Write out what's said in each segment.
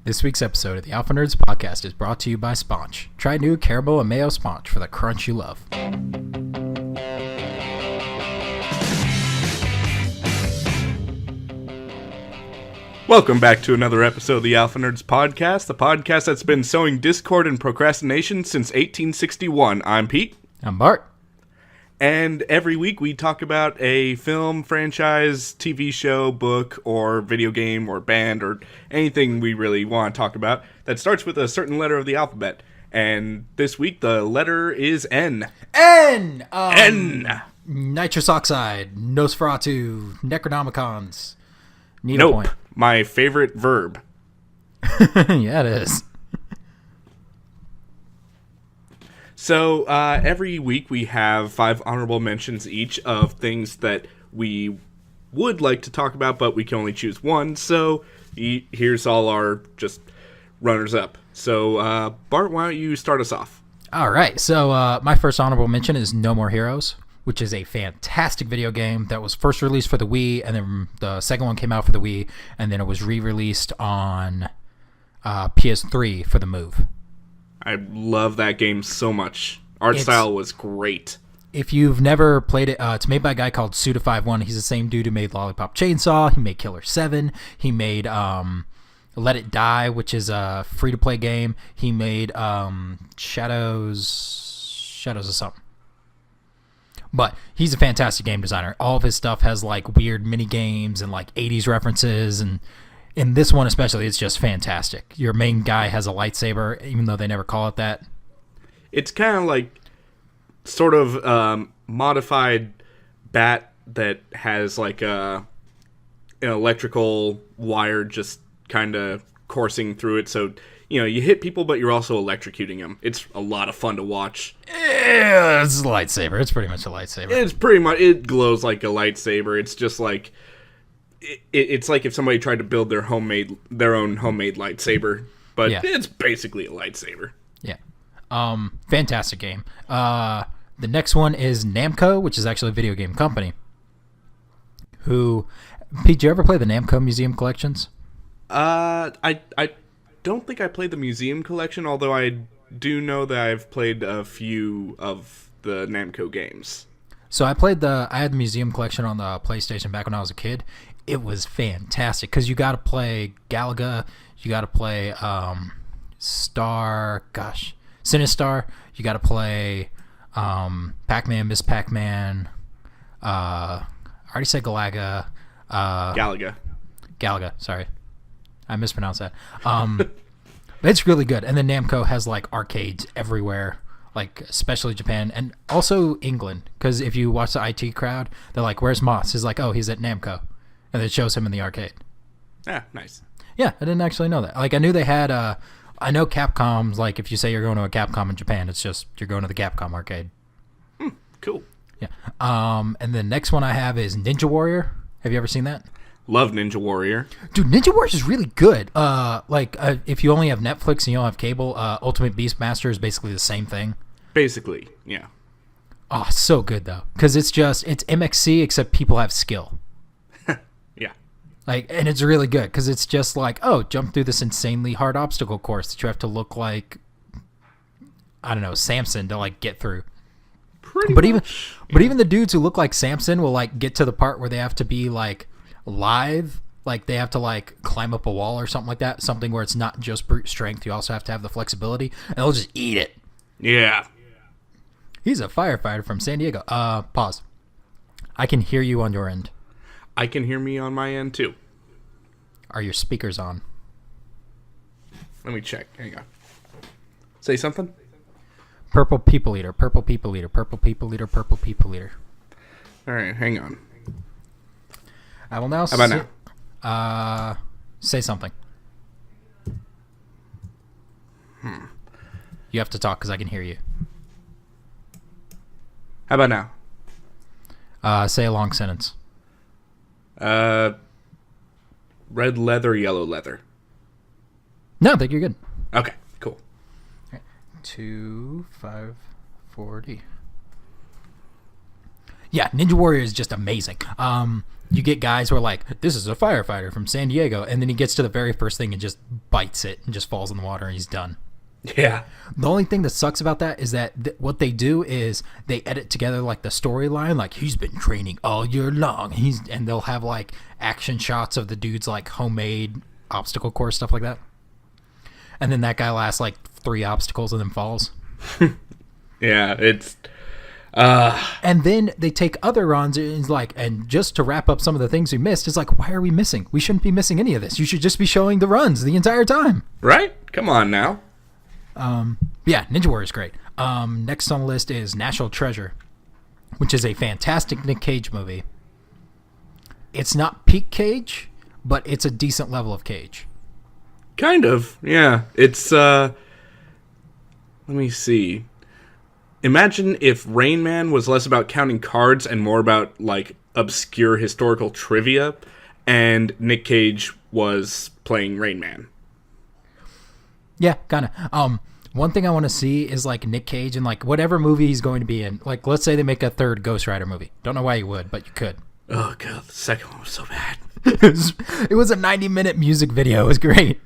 This week's episode of the Alpha Nerds podcast is brought to you by Sponch. Try new caramel and mayo Sponch for the crunch you love. Welcome back to another episode of the Alpha Nerds podcast, the podcast that's been sowing discord and procrastination since 1861. I'm Pete. I'm Bart. And every week we talk about a film, franchise, TV show, book, or video game, or band, or anything we really want to talk about that starts with a certain letter of the alphabet. And this week the letter is N. N! N! Nitrous oxide, Nosferatu, Necronomicons. Need a Nope. point. My favorite verb. Yeah, it is. So, every week we have 5 honorable mentions each of things that we would like to talk about, but we can only choose one. So, here's all our just runners-up. So, Bart, why don't you start us off? All right, so my first honorable mention is No More Heroes, which is a fantastic video game that was first released for the Wii, and then the second one came out for the Wii, and then it was re-released on PS3 for the Move. I love that game so much. Art style was great. If you've never played it, it's made by a guy called Suda51. He's the same dude who made Lollipop Chainsaw. He made Killer 7. He made Let It Die, which is a free-to-play game. He made Shadows of something. But he's a fantastic game designer. All of his stuff has like weird mini games and like 80s references, and in this one especially, it's just fantastic. Your main guy has a lightsaber, even though they never call it that. It's kind of like sort of modified bat that has like an electrical wire just kind of coursing through it. So, you know, you hit people, but you're also electrocuting them. It's a lot of fun to watch. Yeah, it's a lightsaber. It's pretty much a lightsaber. It's pretty much, it glows like a lightsaber. It's just like, it's like if somebody tried to build their own homemade lightsaber, but It's basically a lightsaber. Yeah. Fantastic game. The next one is Namco, which is actually a video game company. Pete, did you ever play the Namco Museum Collections? I don't think I played the Museum Collection, although I do know that I've played a few of the Namco games. So I had the Museum Collection on the PlayStation back when I was a kid. It was fantastic because you got to play Galaga, you got to play Sinistar, you got to play Pac-Man, Miss Pac-Man. I already said Galaga. Galaga, sorry. I mispronounced that. It's really good. And then Namco has like arcades everywhere, like especially Japan and also England. Because if you watch the IT crowd, they're like, "Where's Moss?" He's like, "Oh, he's at Namco," and it shows him in the arcade. Yeah, nice. Yeah, I didn't actually know that. Like I knew they had. I know Capcom's like if you say you're going to a Capcom in Japan, it's just you're going to the Capcom arcade. Cool. Yeah. And the next one I have is Ninja Warrior. Have you ever seen that? Love Ninja Warrior. Dude, Ninja Warrior is really good. If you only have Netflix and you don't have cable, Ultimate Beastmaster is basically the same thing. Basically, yeah. Oh, so good though, because it's MXC except people have skill. Yeah. And it's really good because it's just like, oh, jump through this insanely hard obstacle course that you have to look like, I don't know, Samson to like get through. But even the dudes who look like Samson will like get to the part where they have to be like live, like they have to like climb up a wall or something like that, something where it's not just brute strength, you also have to have the flexibility, and they'll just eat it. Yeah. He's a firefighter from San Diego. Pause. I can hear you on your end. I can hear me on my end too. Are your speakers on? Let me check. Hang on. Say something? Purple people eater, purple people eater, purple people eater, purple people eater. All right, hang on. I will now. How about now? Say something. You have to talk because I can hear you. How about now? Say a long sentence. Red leather, yellow leather. No, I think you're good. Okay, cool. 2540. Yeah, Ninja Warrior is just amazing. you get guys who are like, this is a firefighter from San Diego, and then he gets to the very first thing and just bites it and just falls in the water and he's done. Yeah. The only thing that sucks about that is that what they do is they edit together like the storyline, like he's been training all year long. And they'll have like action shots of the dude's like homemade obstacle course, stuff like that. And then that guy lasts like 3 obstacles and then falls. Yeah, it's and then they take other runs and like, and just to wrap up some of the things we missed, it's like, why are we missing? We shouldn't be missing any of this. You should just be showing the runs the entire time. right. Come on now. Yeah, Ninja Warrior is great. Next on the list is National Treasure, which is a fantastic Nick Cage movie. It's not peak Cage, but it's a decent level of Cage. Kind of. Yeah. It's let me see. Imagine if Rain Man was less about counting cards and more about like obscure historical trivia, and Nick Cage was playing Rain Man. Yeah, kind of. One thing I want to see is like Nick Cage in like whatever movie he's going to be in. Like, let's say they make a third Ghost Rider movie. Don't know why you would, but you could. Oh god, the second one was so bad. It was a 90-minute music video. It was great.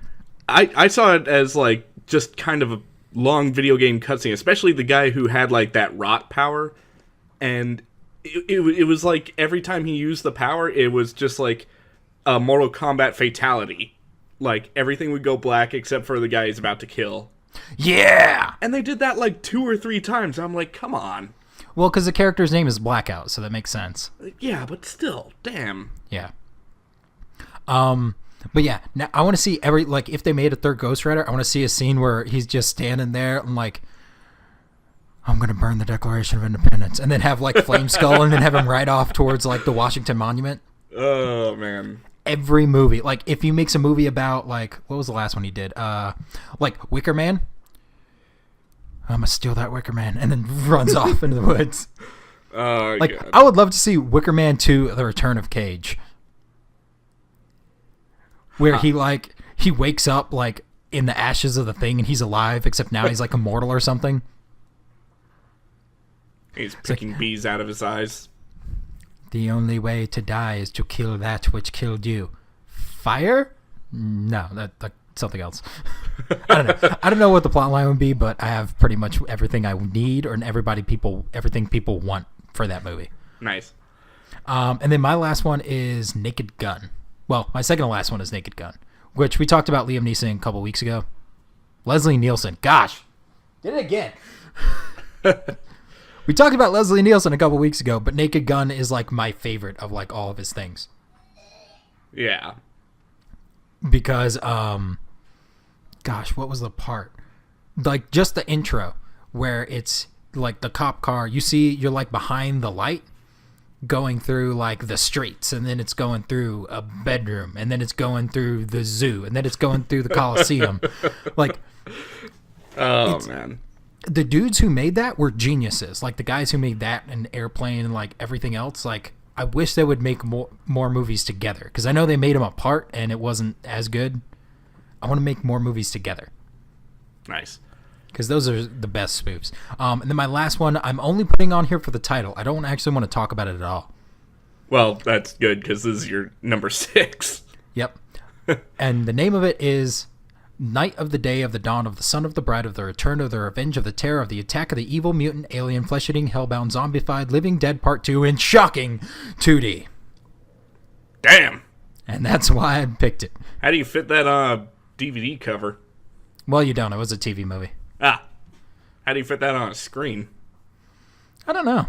I saw it as like just kind of a long video game cutscene, especially the guy who had like that rot power, and it was like every time he used the power, it was just like a Mortal Kombat fatality. Like, everything would go black except for the guy he's about to kill. Yeah! And they did that, like, 2 or 3 times. I'm like, come on. Well, because the character's name is Blackout, so that makes sense. Yeah, but still, damn. Yeah. But yeah, now I want to see like, if they made a third Ghost Rider, I want to see a scene where he's just standing there and, like, I'm going to burn the Declaration of Independence, and then have, like, Flame Skull, and then have him ride off towards, like, the Washington Monument. Oh, man. Every movie, like if he makes a movie about like, what was the last one he did, like Wicker Man, I'm gonna steal that Wicker Man, and then runs off into the woods. Like, God. I would love to see Wicker Man 2: The Return of Cage, where he wakes up like in the ashes of the thing and he's alive, except now he's like immortal or something. He's picking bees out of his eyes. The only way to die is to kill that which killed you. Fire? No, that's something else. I don't know. I don't know what the plot line would be, but I have pretty much everything I need, or everything people want for that movie. Nice. And then my last one is Naked Gun. Well, my second to last one is Naked Gun, which we talked about Liam Neeson a couple weeks ago. Leslie Nielsen. Gosh. Did it again. We talked about Leslie Nielsen a couple weeks ago, but Naked Gun is like my favorite of like all of his things. Yeah. Because, gosh, what was the part? Like just the intro where it's like the cop car. You're like behind the light going through like the streets, and then it's going through a bedroom, and then it's going through the zoo, and then it's going through the Coliseum. Like, oh man. The dudes who made that were geniuses. Like the guys who made that and Airplane and like everything else. Like, I wish they would make more movies together, because I know they made them apart and it wasn't as good. I want to make more movies together. Nice. Because those are the best spoofs. And then my last one, I'm only putting on here for the title. I don't actually want to talk about it at all. Well, that's good, because this is your number 6. Yep. And the name of it is Night of the Day of the Dawn of the Son of the Bride of the Return of the Revenge of the Terror of the Attack of the Evil Mutant Alien Flesh-Eating Hellbound Zombified Living Dead Part 2 in shocking 2D. Damn. And that's why I picked it. How do you fit that on a DVD cover? Well, you don't. It was a TV movie. How do you fit that on a screen? I don't know.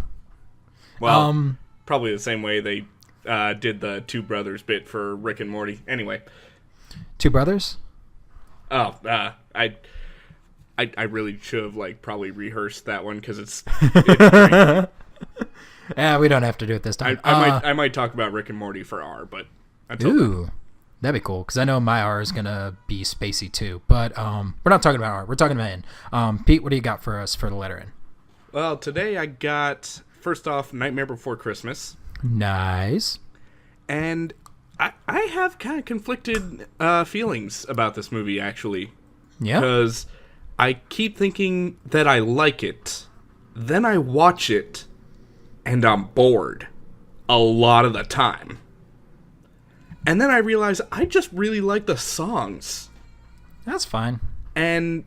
Well, probably the same way they did the Two Brothers bit for Rick and Morty. Anyway. Two Brothers? Oh, I really should have like probably rehearsed that one, because it's Yeah, we don't have to do it this time. I might talk about Rick and Morty for R, but ooh, then. That'd be cool, because I know my R is gonna be spacey too. But we're not talking about R. We're talking about N. Pete, what do you got for us for the letter N? Well, today I got, first off, Nightmare Before Christmas. Nice. And I have kind of conflicted feelings about this movie, actually. Yeah. Because I keep thinking that I like it. Then I watch it, and I'm bored a lot of the time. And then I realized I just really like the songs. That's fine. And,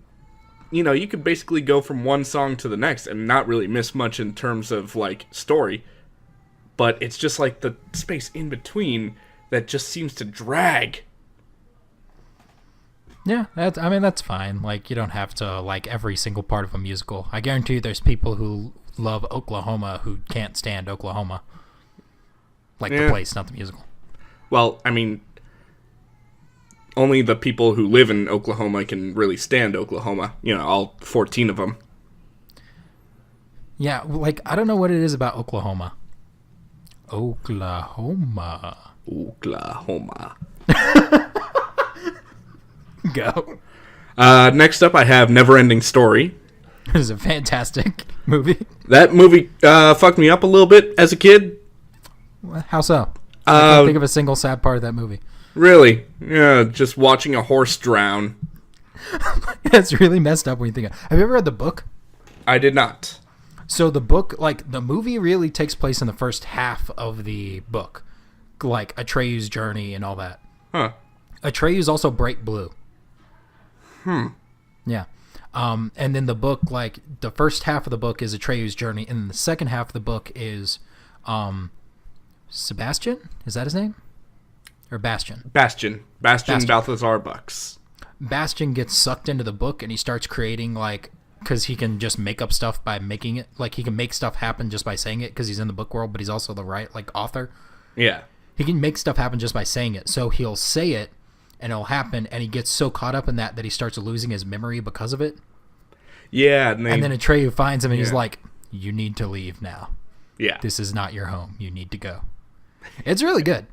you know, you could basically go from one song to the next and not really miss much in terms of, like, story. But it's just, like, the space in between that just seems to drag. Yeah, that's fine. Like, you don't have to like every single part of a musical. I guarantee you there's people who love Oklahoma who can't stand Oklahoma. Like the place, not the musical. Well, I mean, only the people who live in Oklahoma can really stand Oklahoma. You know, all 14 of them. Yeah, like, I don't know what it is about Oklahoma. Oklahoma. Go. Next up, I have Neverending Story. It is a fantastic movie. That movie fucked me up a little bit as a kid. How so? I can't think of a single sad part of that movie. Really? Yeah, just watching a horse drown. It's really messed up when you think of it. Have you ever read the book? I did not. So the book, like, the movie really takes place in the first half of the book. Like, Atreyu's journey and all that. Huh. Atreyu's also bright blue. Yeah. And then the book, like, the first half of the book is Atreyu's journey, and then the second half of the book is Sebastian? Is that his name? Or Bastion? Bastion Balthazar Bucks. Bastion gets sucked into the book, and he starts creating, like, because he can just make up stuff by making it. Like, he can make stuff happen just by saying it, because he's in the book world, but he's also the author. Yeah. He can make stuff happen just by saying it. So he'll say it, and it'll happen, and he gets so caught up in that he starts losing his memory because of it. Yeah. And then Atreyu finds him, and he's like, you need to leave now. Yeah. This is not your home. You need to go. It's really good.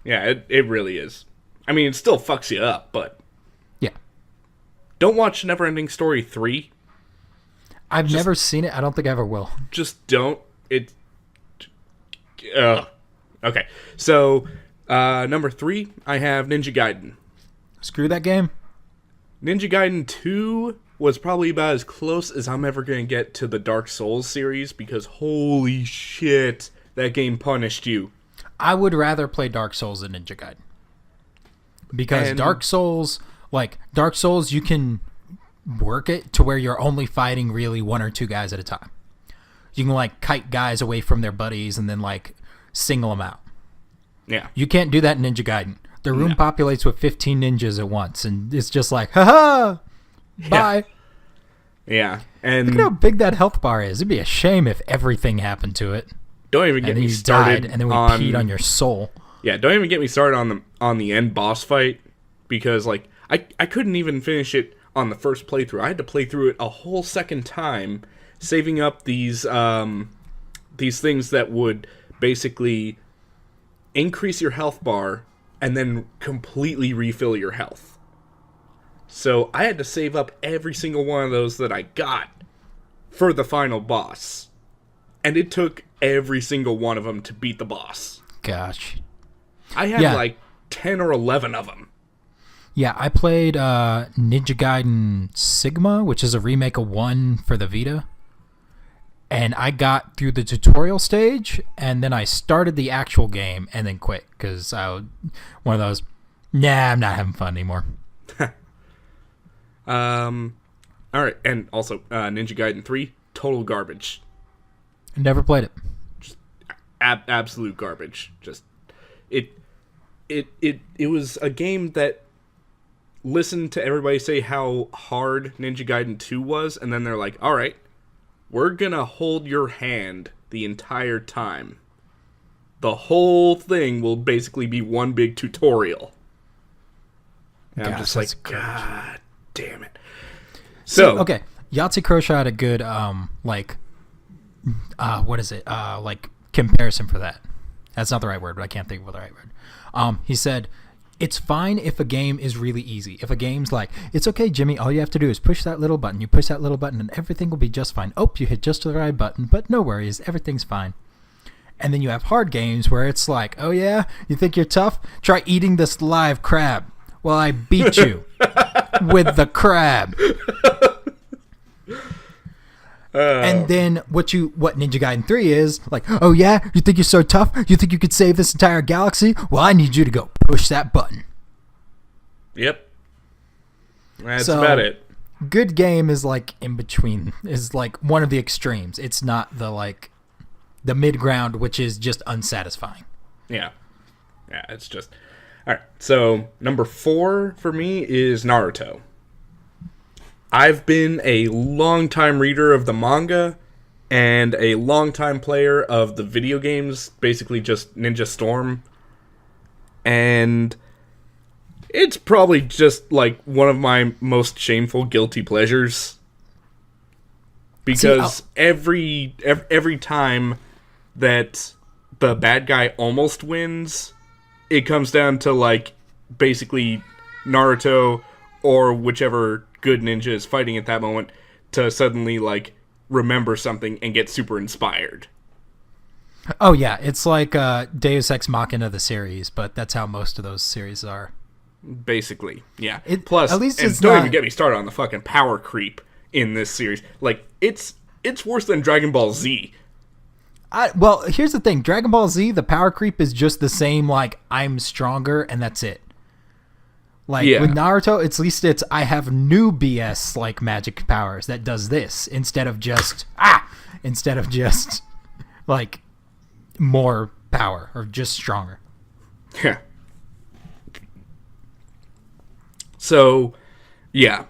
Yeah, it really is. I mean, it still fucks you up, but... Yeah. Don't watch Neverending Story 3. I've never seen it. I don't think I ever will. Just don't. It... Okay. So, number 3, I have Ninja Gaiden. Screw that game. Ninja Gaiden 2 was probably about as close as I'm ever going to get to the Dark Souls series, because holy shit, that game punished you. I would rather play Dark Souls than Ninja Gaiden. Because Dark Souls, you can work it to where you're only fighting really one or two guys at a time. You can, like, kite guys away from their buddies and then, like, single them out. Yeah. You can't do that in Ninja Gaiden. The room populates with 15 ninjas at once, and it's just like, ha-ha! Bye. Yeah. And look at how big that health bar is. It'd be a shame if everything happened to it. Don't even get me started and then we peed on your soul. Yeah, don't even get me started on the end boss fight, because, like, I couldn't even finish it on the first playthrough. I had to play through it a whole second time, saving up these things that would basically increase your health bar and then completely refill your health. So I had to save up every single one of those that I got for the final boss. And it took every single one of them to beat the boss. Gosh. I had like 10 or 11 of them. Yeah, I played Ninja Gaiden Sigma, which is a remake of 1 for the Vita. And I got through the tutorial stage, and then I started the actual game and then quit. Because one of those, I'm not having fun anymore. Alright, and also Ninja Gaiden 3, total garbage. Never played it. Just absolute garbage. Just it was a game that listened to everybody say how hard Ninja Gaiden 2 was, and then they're like, all right, we're gonna hold your hand the entire time. The whole thing will basically be one big tutorial. And I'm just like, God damn it. So okay, Yahtzee Croshaw had a good comparison for that. That's not the right word, but I can't think of the right word. He said, it's fine if a game is really easy. If a game's like, it's okay, Jimmy, all you have to do is push that little button. You push that little button and everything will be just fine. Oh, you hit just the right button, but no worries, everything's fine. And then you have hard games where it's like, oh yeah, you think you're tough? Try eating this live crab. Well, I beat you with the crab. And then what Ninja Gaiden 3 is, like, oh yeah? You think you're so tough? You think you could save this entire galaxy? Well, I need you to go push that button. Yep. That's about it. Good game is like in between, is like one of the extremes. It's not the mid ground, which is just unsatisfying. Yeah. Yeah, it's just... Alright, so number 4 for me is Naruto. I've been a long-time reader of the manga and a long-time player of the video games, basically just Ninja Storm. And it's probably just like one of my most shameful guilty pleasures. Because every time that the bad guy almost wins, it comes down to like basically Naruto or whichever good ninja is fighting at that moment to suddenly like remember something and get super inspired. Oh yeah, it's like Deus Ex Machina the series, but that's how most of those series are. Basically, yeah. Plus, at least it's don't even get me started on the fucking power creep in this series. Like it's worse than Dragon Ball Z. Well, here's the thing. Dragon Ball Z, the power creep is just the same, like, I'm stronger, and that's it. Like, with Naruto, at least it's, I have new BS, like, magic powers that does this, instead of just, like, more power, or just stronger. Yeah. So, yeah.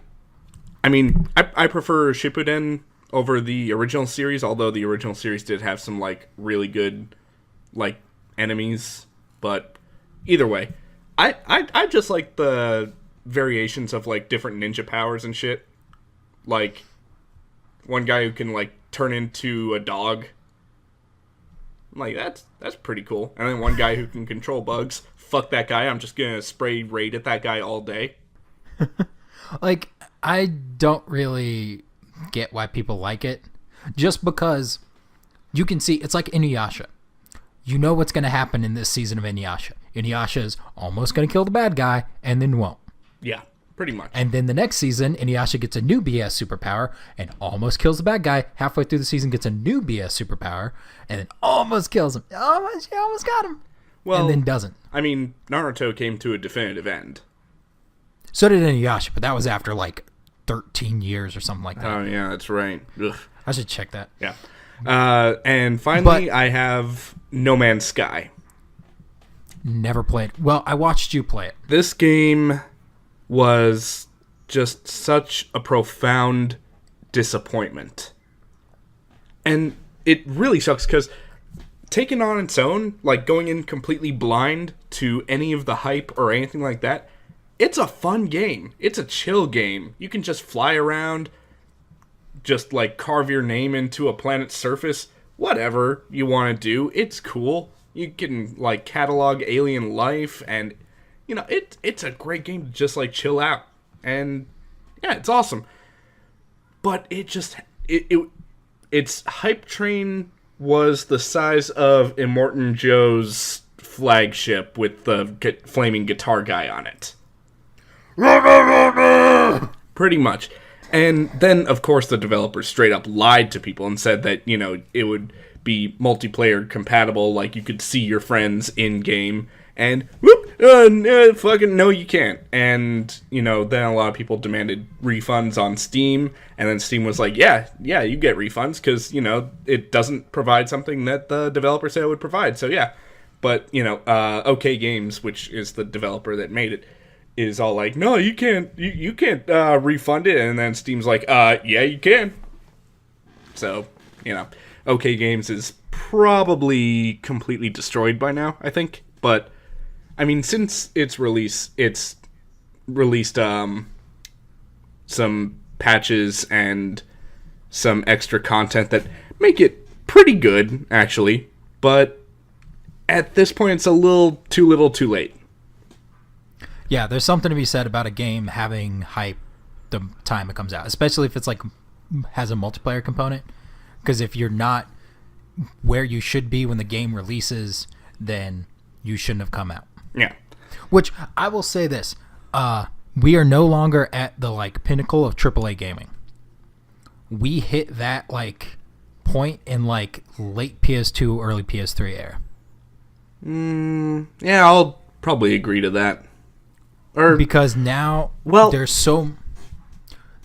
I mean, I prefer Shippuden over the original series, although the original series did have some, like, really good, like, enemies. But either way, I just like the variations of, like, different ninja powers and shit. Like, one guy who can, like, turn into a dog. I'm like, that's pretty cool. And then one guy who can control bugs. Fuck that guy. I'm just gonna spray raid at that guy all day. Like, I don't really get why people like it, just because you can see it's like Inuyasha. You know what's going to happen in this season of Inuyasha. Inuyasha is almost going to kill the bad guy and then won't. Yeah, pretty much. And then the next season, Inuyasha gets a new BS superpower and almost kills the bad guy. Halfway through the season, gets a new BS superpower and then almost kills him. Almost got him. Well, and then doesn't. I mean, Naruto came to a definitive end. So did Inuyasha, but that was after like 13 years or something like that. Oh, yeah, that's right. Ugh. I should check that. Yeah. And finally, I have No Man's Sky. Never played. Well, I watched you play it. This game was just such a profound disappointment. And it really sucks because taken on its own, like going in completely blind to any of the hype or anything like that, it's a fun game. It's a chill game. You can just fly around, just like carve your name into a planet's surface. Whatever you want to do, it's cool. You can like catalog alien life, and you know it's a great game to just like chill out. And yeah, it's awesome. But its hype train was the size of Immortan Joe's flagship with the flaming guitar guy on it. Pretty much. And then, of course, the developers straight up lied to people and said that, you know, it would be multiplayer compatible, like you could see your friends in-game, and fucking no, you can't. And, you know, then a lot of people demanded refunds on Steam, and then Steam was like, yeah, you get refunds, because, you know, it doesn't provide something that the developer said it would provide, so yeah. But, you know, OK Games, which is the developer that made it, is all like, no, you can't refund it, and then Steam's like, yeah, you can. So, you know, OK Games is probably completely destroyed by now, I think. But, I mean, since its release, it's released some patches and some extra content that make it pretty good, actually. But at this point, it's a little too late. Yeah, there's something to be said about a game having hype the time it comes out, especially if it's like has a multiplayer component. Because if you're not where you should be when the game releases, then you shouldn't have come out. Yeah. Which I will say this: we are no longer at the like pinnacle of AAA gaming. we hit that like point in like late PS2, early PS3 era. Yeah, I'll probably agree to that. Because now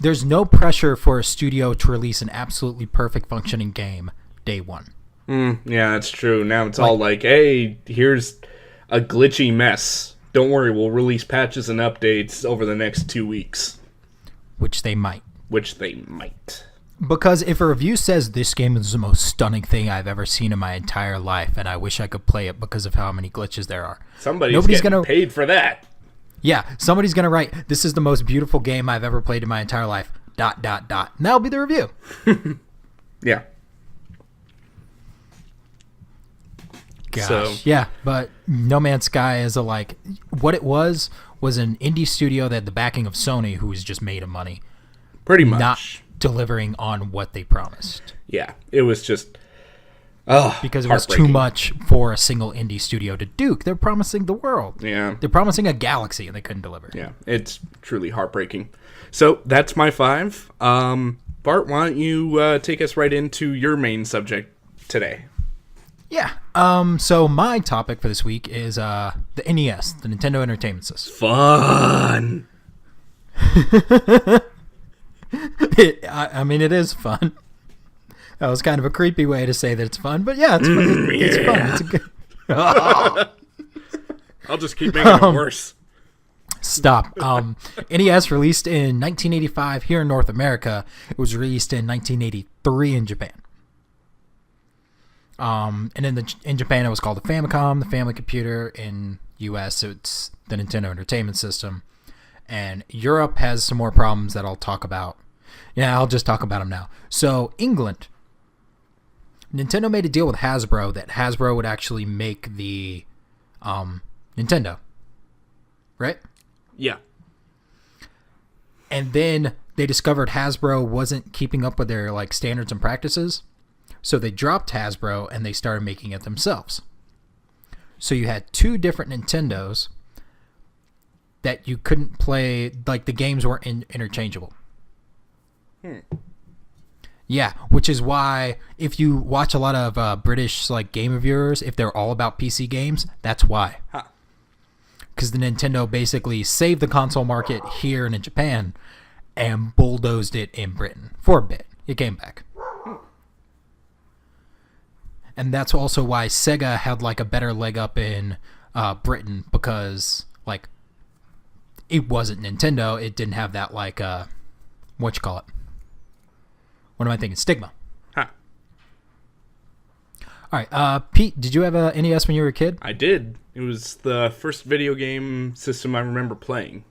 there's no pressure for a studio to release an absolutely perfect functioning game day one. Yeah, that's true. Now it's all like, hey, here's a glitchy mess. Don't worry, we'll release patches and updates over the next 2 weeks. Which they might. Because if a review says this game is the most stunning thing I've ever seen in my entire life, and I wish I could play it because of how many glitches there are. Nobody's getting paid for that. Yeah, somebody's going to write, this is the most beautiful game I've ever played in my entire life, ... And that'll be the review. Yeah. Gosh, yeah, but No Man's Sky is what it was an indie studio that had the backing of Sony, who was just made of money. Pretty much. Not delivering on what they promised. Yeah, it was just because it was too much for a single indie studio to do. They're promising the world. Yeah. They're promising a galaxy, and they couldn't deliver. Yeah, it's truly heartbreaking. So that's my 5. Bart, why don't you take us right into your main subject today? Yeah. So my topic for this week is the NES, the Nintendo Entertainment System. Fun. I mean, it is fun. That was kind of a creepy way to say that it's fun, but yeah, it's fun. It's fun. It's a good. I'll just keep making it worse. Stop. NES released in 1985 here in North America. It was released in 1983 in Japan. And in Japan, it was called the Famicom, the Family Computer. In US, it's the Nintendo Entertainment System. And Europe has some more problems that I'll talk about. Yeah, I'll just talk about them now. So, England. Nintendo made a deal with Hasbro that Hasbro would actually make the Nintendo. Right? Yeah. And then they discovered Hasbro wasn't keeping up with their standards and practices. So they dropped Hasbro and they started making it themselves. So you had 2 different Nintendos that you couldn't play, the games weren't interchangeable. Yeah, which is why if you watch a lot of British game reviewers, if they're all about PC games, that's why. Because the Nintendo basically saved the console market here and in Japan and bulldozed it in Britain for a bit. It came back. And that's also why Sega had a better leg up in Britain, because it wasn't Nintendo. It didn't have that what you call it? What am I thinking? Stigma. Huh. All right, Pete, did you have a NES when you were a kid? I did. It was the first video game system I remember playing.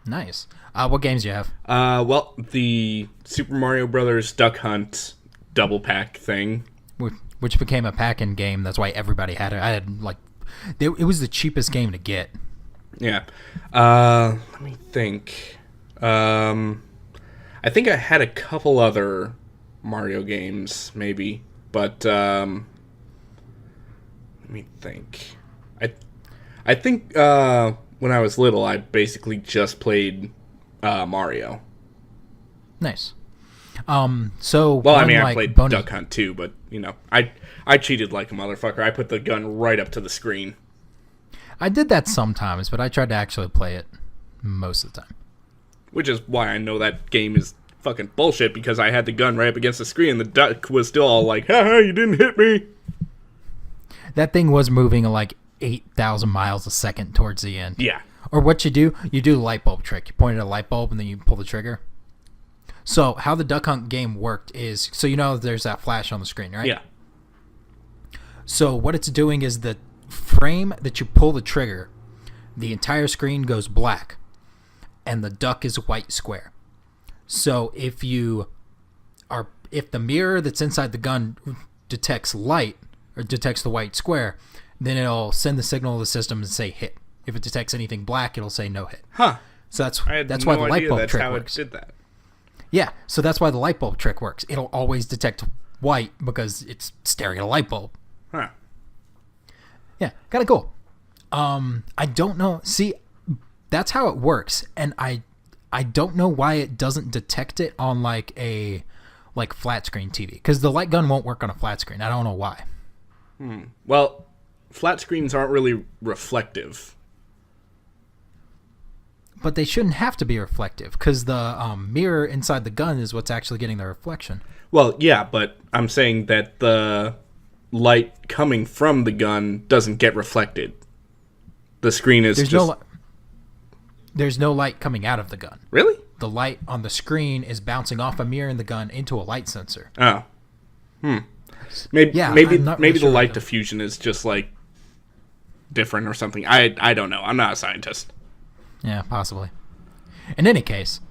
Nice. What games do you have? Well, the Super Mario Brothers Duck Hunt double pack thing. Which became a pack-in game. That's why everybody had it. I had it was the cheapest game to get. Yeah. Let me think. I think I had a couple other Mario games, maybe, but let me think. I think when I was little, I basically just played Mario. Nice. So I played Duck Hunt too, but I cheated like a motherfucker. I put the gun right up to the screen. I did that sometimes, but I tried to actually play it most of the time. Which is why I know that game is fucking bullshit, because I had the gun right up against the screen and the duck was still all like, haha, you didn't hit me. That thing was moving 8,000 miles a second towards the end. Yeah. Or what you do the light bulb trick. You point at a light bulb and then you pull the trigger. So how the Duck Hunt game worked is, there's that flash on the screen, right? Yeah. So what it's doing is the frame that you pull the trigger, the entire screen goes black, and the duck is a white square. So if the mirror that's inside the gun detects light, or detects the white square, then it'll send the signal to the system and say hit. If it detects anything black, it'll say no hit. Huh. So that's why the light bulb trick works. It did that. Yeah, so that's why the light bulb trick works. It'll always detect white because it's staring at a light bulb. Huh. Yeah, kind of cool. I don't know. See, that's how it works, and I don't know why it doesn't detect it on a like flat screen TV, because the light gun won't work on a flat screen. I don't know why. Well, flat screens aren't really reflective. But they shouldn't have to be reflective, because the mirror inside the gun is what's actually getting the reflection. Well, yeah, but I'm saying that the light coming from the gun doesn't get reflected. The screen is there's no light coming out of the gun. Really? The light on the screen is bouncing off a mirror in the gun into a light sensor. Oh. Maybe really the light diffusion is just like different or something. I don't know. I'm not a scientist. Yeah, possibly. In any case,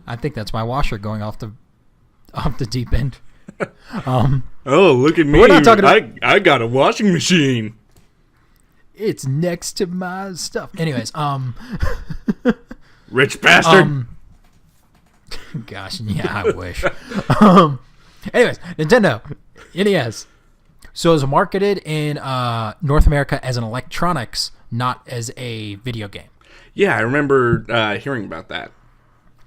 I think that's my washer going off the deep end. Oh, look at me. We're not talking about... I got a washing machine. It's next to my stuff. Anyways, rich bastard. Gosh, yeah, I wish. Anyways, Nintendo NES. So it was marketed in North America as an electronics, not as a video game. Yeah, I remember hearing about that.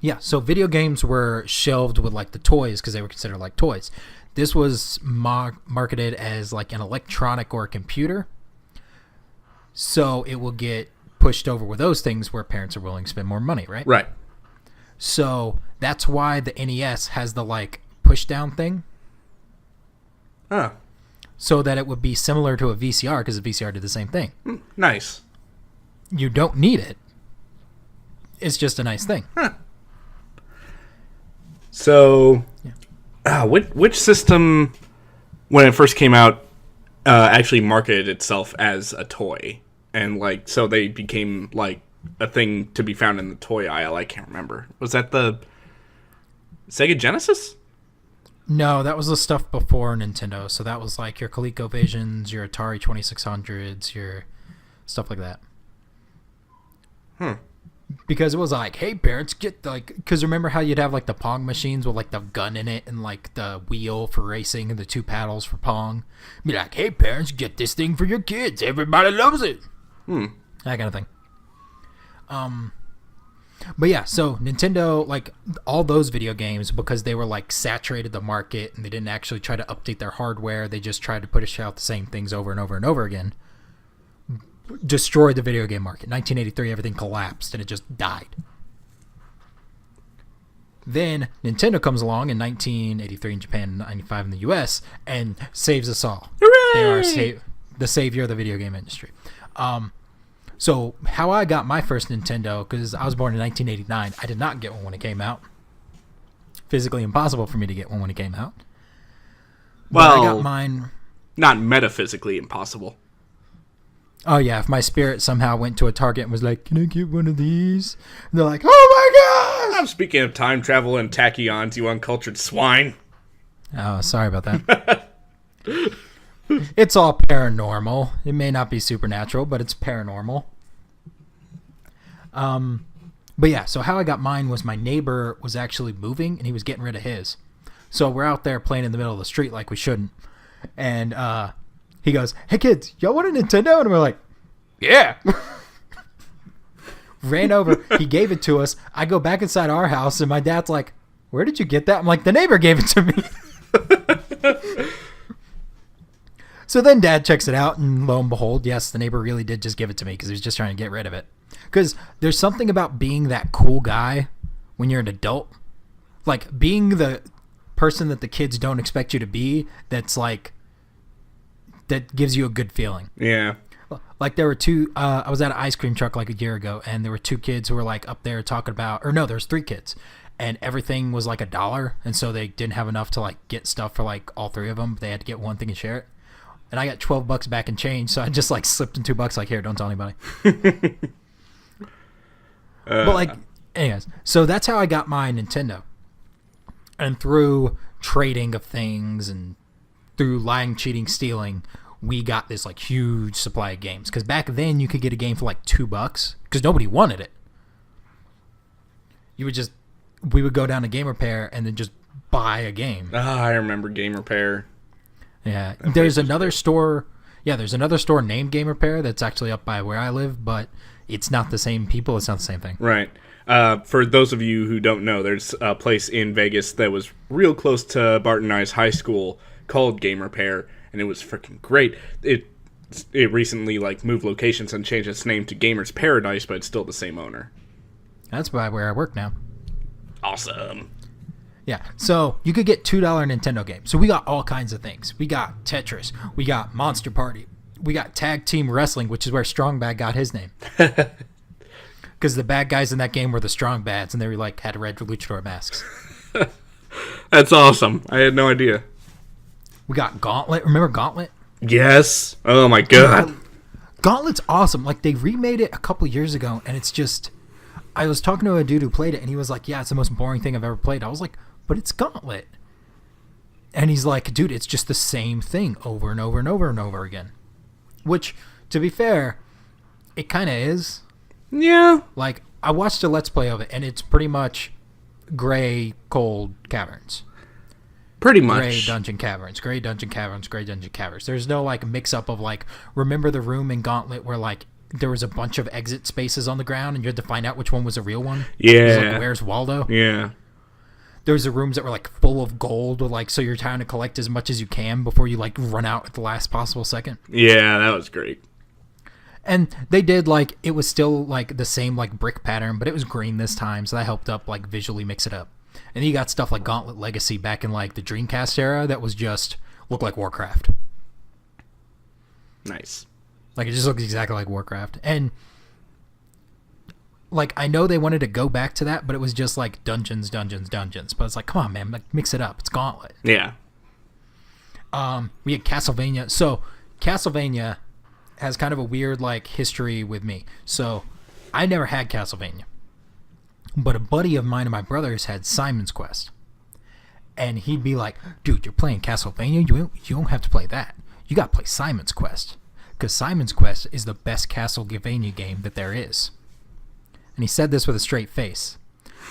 Yeah, so video games were shelved with like the toys because they were considered like toys. This was marketed as like an electronic or a computer. So it will get pushed over with those things where parents are willing to spend more money, right? Right. So that's why the NES has the like push down thing. Huh. So that it would be similar to a VCR, because the VCR did the same thing. Nice. You don't need it. It's just a nice thing. Huh. So, which system, when it first came out, actually marketed itself as a toy? And, like, so they became, like, a thing to be found in the toy aisle. I can't remember. Was that the Sega Genesis? No, that was the stuff before Nintendo. So that was, like, your ColecoVisions, your Atari 2600s, your stuff like that. Because it was like, hey, parents, get, like... Because remember how you'd have, like, the Pong machines with, like, the gun in it and, like, the wheel for racing and the two paddles for Pong? Be like, hey, parents, get this thing for your kids. Everybody loves it. That kind of thing. But yeah, so Nintendo, like, all those video games, because they were, like, saturated the market and they didn't actually try to update their hardware. They just tried to push out the same things over and over and over again. Destroyed the video game market. 1983, everything collapsed and it just died. Then Nintendo comes along in 1983 in Japan and 95 in the US and saves us all. Hooray! They are the savior of the video game industry. So how I got my first Nintendo, because I was born in 1989, I did not get one when it came out. Physically impossible for me to get one when it came out. Well, I got mine. Not metaphysically impossible. Oh yeah, if my spirit somehow went to a Target and was like, "Can I get one of these?" And they're like, "Oh my gosh!" I'm speaking of time travel and tachyons, you uncultured swine. Oh, sorry about that. It's all paranormal. It may not be supernatural, but it's paranormal. But yeah, so how I got mine was my neighbor was actually moving and he was getting rid of his. So we're out there playing in the middle of the street like we shouldn't. And he goes, "Hey kids, y'all want a Nintendo?" And we're like, "Yeah." Ran over. He gave it to us. I go back inside our house and my dad's like, "Where did you get that?" I'm like, "The neighbor gave it to me." So then Dad checks it out, and lo and behold, yes, the neighbor really did just give it to me because he was just trying to get rid of it. Because there's something about being that cool guy when you're an adult. Like, being the person that the kids don't expect you to be, that's like, that gives you a good feeling. Yeah. Like, there were two, I was at an ice cream truck like a year ago, and there were two kids who were like up there talking about, or no, there's three kids. And everything was like $1, and so they didn't have enough to like get stuff for like all three of them. They had to get one thing and share it. And I got $12 back in change, so I just like slipped in $2 like, "Here, don't tell anybody." But like, anyways, so that's how I got my Nintendo. And through trading of things and through lying, cheating, stealing, we got this like huge supply of games. Because back then you could get a game for like $2 because nobody wanted it. We would go down to Game Repair and then just buy a game. I remember Game Repair. Yeah, there's another store. Yeah, there's another store named Game Repair that's actually up by where I live, but it's not the same people. It's not the same thing. Right. For those of you who don't know, there's a place in Vegas that was real close to Bart and I's high school called Game Repair, and it was freaking great. It recently like moved locations and changed its name to Gamers Paradise, but it's still the same owner. That's by where I work now. Awesome. Yeah, so you could get $2 Nintendo games. So we got all kinds of things. We got Tetris. We got Monster Party. We got Tag Team Wrestling, which is where Strong Bad got his name. Because the bad guys in that game were the Strong Bads, and they were like had red luchador masks. That's awesome. I had no idea. We got Gauntlet. Remember Gauntlet? Yes. Oh my god. Gauntlet's awesome. Like, they remade it a couple years ago, and it's just... I was talking to a dude who played it, and he was like, yeah, it's the most boring thing I've ever played. I was like, but it's Gauntlet. And he's like, dude, it's just the same thing over and over and over and over again. Which, to be fair, it kind of is. Yeah. Like, I watched a Let's Play of it, and it's pretty much gray, cold caverns. Pretty much. Gray dungeon caverns, gray dungeon caverns, gray dungeon caverns. There's no, like, mix-up of, like, remember the room in Gauntlet where, like, there was a bunch of exit spaces on the ground, and you had to find out which one was a real one? Yeah. It was like, where's Waldo? Yeah. There was the rooms that were, like, full of gold, like, so you're trying to collect as much as you can before you, like, run out at the last possible second. Yeah, that was great. And they did, like, it was still, like, the same, like, brick pattern, but it was green this time, so that helped up, like, visually mix it up. And then you got stuff like Gauntlet Legacy back in, like, the Dreamcast era that was just, looked like Warcraft. Nice. Like, it just looks exactly like Warcraft. And, like, I know they wanted to go back to that, but it was just, like, dungeons. But it's like, come on, man, like, mix it up. It's Gauntlet. Yeah. We had Castlevania. So, Castlevania has kind of a weird, like, history with me. So, I never had Castlevania. But a buddy of mine and my brother's had Simon's Quest. And he'd be like, dude, you're playing Castlevania? You don't have to play that. You got to play Simon's Quest. Because Simon's Quest is the best Castlevania game that there is. And he said this with a straight face.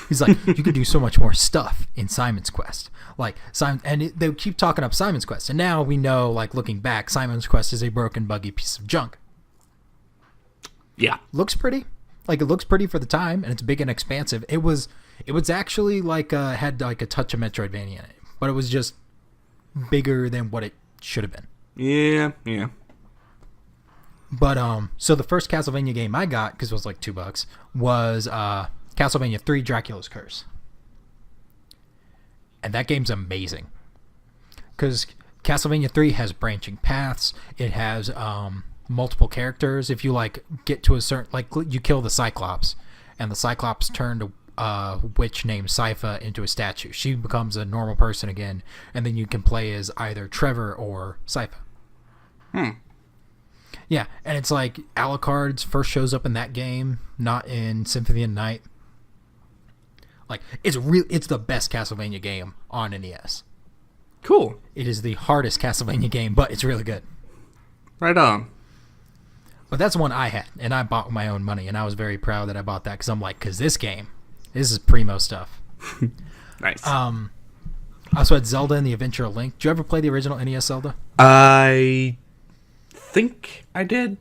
He's like, you can do so much more stuff in Simon's Quest. Like, they keep talking up Simon's Quest. And now we know, like, looking back, Simon's Quest is a broken, buggy piece of junk. Yeah. Looks pretty. Like, it looks pretty for the time, and it's big and expansive. It was actually, like, had, like, a touch of Metroidvania in it. But it was just bigger than what it should have been. Yeah, yeah. But, so the first Castlevania game I got, because it was like $2, was Castlevania 3 Dracula's Curse. And that game's amazing. Because Castlevania 3 has branching paths. It has multiple characters. If you, like, get to a certain... Like, you kill the Cyclops, and the Cyclops turned a witch named Sypha into a statue. She becomes a normal person again, and then you can play as either Trevor or Sypha. Yeah, and it's like Alucard's first shows up in that game, not in Symphony of the Night. Like, it's the best Castlevania game on NES. Cool. It is the hardest Castlevania game, but it's really good. Right on. But that's the one I had, and I bought with my own money, and I was very proud that I bought that, because I'm like, because this is primo stuff. Nice. I also had Zelda and the Adventure of Link. Did you ever play the original NES Zelda? I think I did,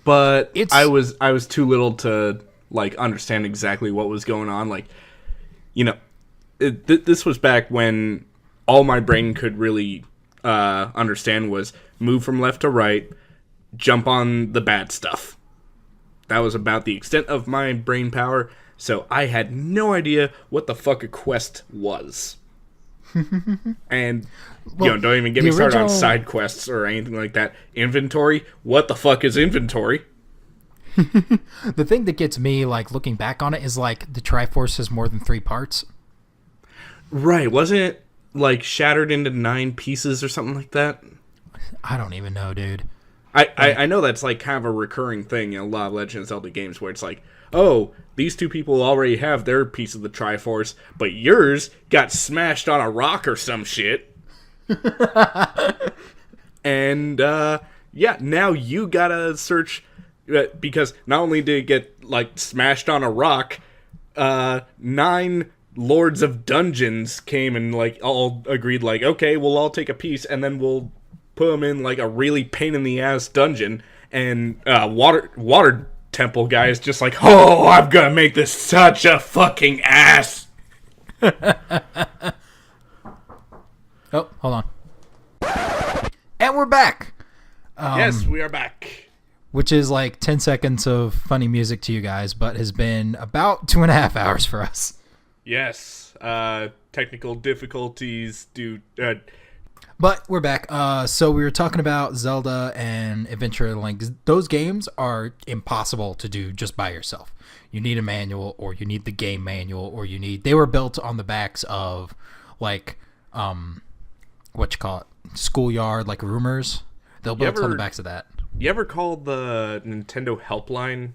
but I was too little to, like, understand exactly what was going on. Like, you know, this was back when all my brain could really understand was move from left to right, jump on the bad stuff. That was about the extent of my brain power, so I had no idea what the fuck a quest was. And, don't even get me started on side quests or anything like that. Inventory? What the fuck is inventory? The thing that gets me, like, looking back on it is, like, the Triforce has more than 3 parts. Right. Wasn't it, like, shattered into 9 pieces or something like that? I don't even know, dude. I know that's, like, kind of a recurring thing in a lot of Legend of Zelda games where it's like, oh, these 2 people already have their piece of the Triforce, but yours got smashed on a rock or some shit. And, yeah, now you gotta search, because not only did it get, like, smashed on a rock, 9 Lords of Dungeons came and, like, all agreed, like, okay, we'll all take a piece, and then we'll put them in, like, a really pain-in-the-ass dungeon, and water temple guy is just like, oh, I'm gonna make this such a fucking ass. Oh, hold on. And we're back. Yes, we are back. Which is like 10 seconds of funny music to you guys, but has been about 2.5 hours for us. Yes. Technical difficulties due... But we're back. So we were talking about Zelda and Adventure Link. Those games are impossible to do just by yourself. You need a manual, or you need the game manual, or you need... They were built on the backs of, like, schoolyard, like rumors. They'll build on the backs of that. You ever called the Nintendo helpline?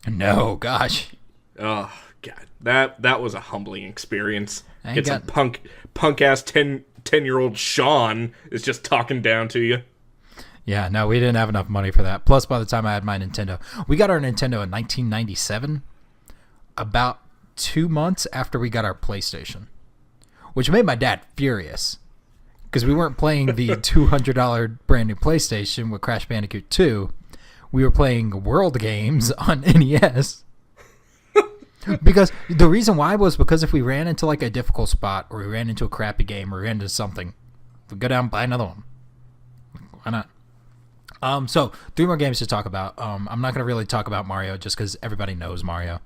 No, gosh. Oh, God. That was a humbling experience. Get some punk-ass 10-year-old Sean is just talking down to you. Yeah, no, we didn't have enough money for that. Plus, by the time I had my Nintendo... We got our Nintendo in 1997, about 2 months after we got our PlayStation, which made my dad furious. Because we weren't playing the $200 brand new PlayStation with Crash Bandicoot 2. We were playing world games on NES. Because the reason why was because if we ran into like a difficult spot, or we ran into a crappy game, or we ran into something, we'd go down and buy another one. Why not? So 3 more games to talk about. I'm not going to really talk about Mario just because everybody knows Mario.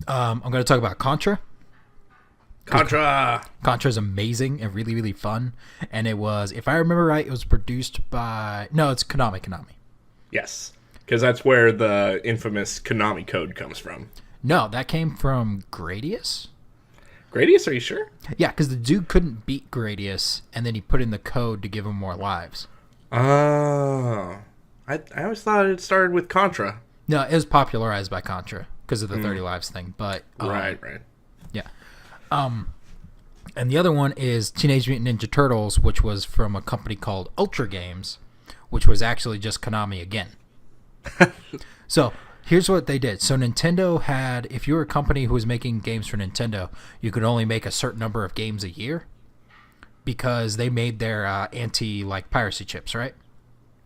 I'm going to talk about Contra. Contra is amazing and really, really fun. And it was, if I remember right, it was produced by... No, it's Konami. Yes, because that's where the infamous Konami code comes from. No, that came from Gradius. Gradius, are you sure? Yeah, because the dude couldn't beat Gradius, and then he put in the code to give him more lives. Oh. I always thought it started with Contra. No, it was popularized by Contra because of the 30 lives thing. But Right. Yeah. And the other one is Teenage Mutant Ninja Turtles, which was from a company called Ultra Games, which was actually just Konami again. So here's what they did. So Nintendo had, if you were a company who was making games for Nintendo, you could only make a certain number of games a year because they made their anti-piracy chips, right?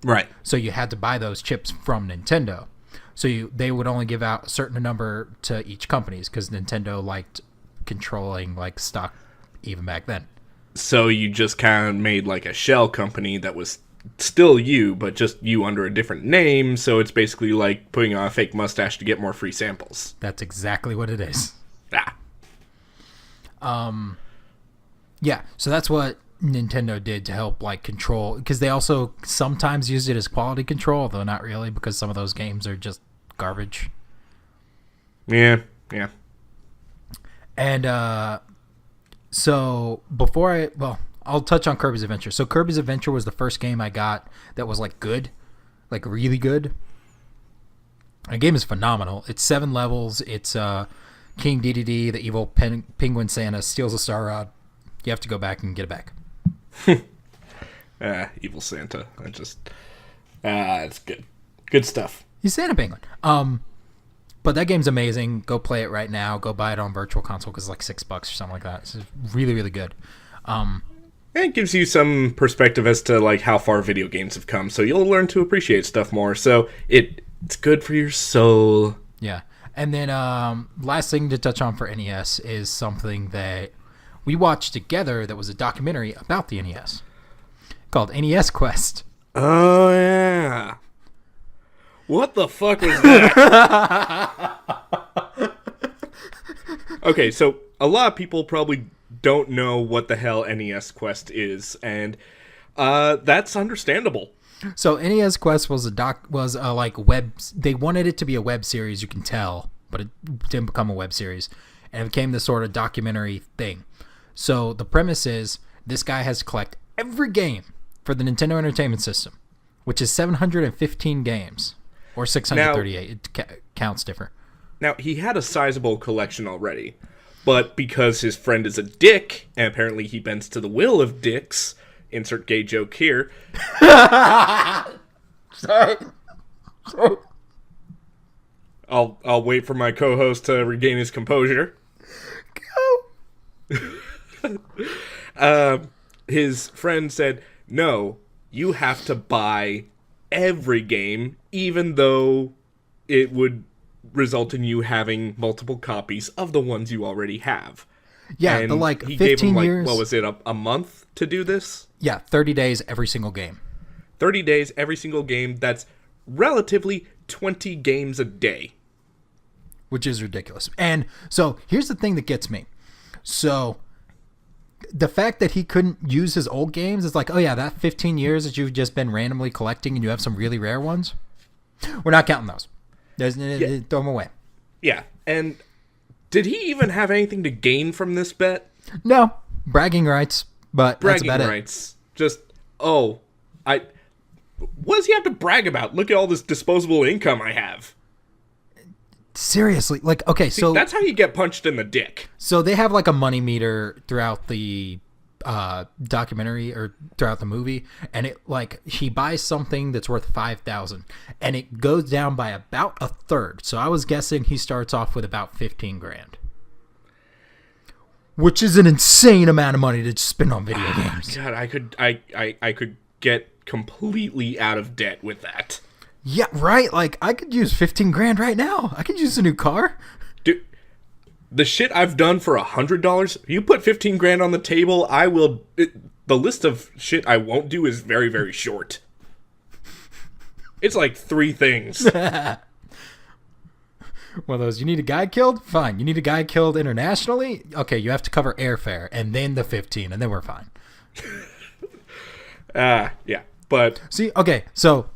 Right. So you had to buy those chips from Nintendo. So they would only give out a certain number to each companies because Nintendo liked controlling like stock even back then. So you just kind of made like a shell company that was still you, but just you under a different name. So it's basically like putting on a fake mustache to get more free samples. That's exactly what it is. Yeah. So that's what Nintendo did to help like control, because they also sometimes use it as quality control, although not really, because some of those games are just garbage. Yeah. And so I'll touch on Kirby's Adventure. So Kirby's Adventure was the first game I got that was like good, like really good. The game is phenomenal. It's 7 levels. It's King Dedede, the evil penguin Santa, steals a Star Rod. You have to go back and get it back. Evil Santa. It's good. Good stuff. He's Santa Penguin. But that game's amazing. Go play it right now. Go buy it on Virtual Console because it's like $6 or something like that. It's really, really good. It gives you some perspective as to like how far video games have come, so you'll learn to appreciate stuff more. So it's good for your soul. Yeah. And then last thing to touch on for NES is something that we watched together that was a documentary about the NES called NES Quest. Oh, yeah. What the fuck was that? Okay, so a lot of people probably don't know what the hell NES Quest is, and that's understandable. So NES Quest was like web. They wanted it to be a web series, you can tell, but it didn't become a web series, and it became this sort of documentary thing. So the premise is this guy has to collect every game for the Nintendo Entertainment System, which is 715 games. Or 638. It counts different. Now, he had a sizable collection already, but because his friend is a dick, and apparently he bends to the will of dicks, insert gay joke here. Sorry. I'll wait for my co-host to regain his composure. Go. His friend said, no, you have to buy every game, even though it would result in you having multiple copies of the ones you already have. Yeah, and the like he 15 gave him, like, years. what was it, a month to do this? Yeah, 30 days every single game. 30 days every single game. That's relatively 20 games a day. Which is ridiculous. And so here's the thing that gets me. So the fact that he couldn't use his old games is like, oh yeah, that 15 years that you've just been randomly collecting and you have some really rare ones, we're not counting those. Throw them away. Yeah, and did he even have anything to gain from this bet? No, bragging rights, but Bragging that's about rights. Just, what does he have to brag about? Look at all this disposable income I have. Seriously, like, okay, See, so that's how you get punched in the dick. So they have like a money meter throughout the documentary or throughout the movie, and it like he buys something that's worth 5,000, and it goes down by about a third. So I was guessing he starts off with about 15 grand, which is an insane amount of money to spend on video games. God, I could get completely out of debt with that. Yeah, right. Like I could use 15 grand right now. I could use a new car. Dude, the shit I've done for $100, you put 15 grand on the table, I will. The list of shit I won't do is very, very short. It's like 3 things. One of those, you need a guy killed? Fine. You need a guy killed internationally? Okay, you have to cover airfare, and then the 15, and then we're fine. Yeah, but... See, okay, so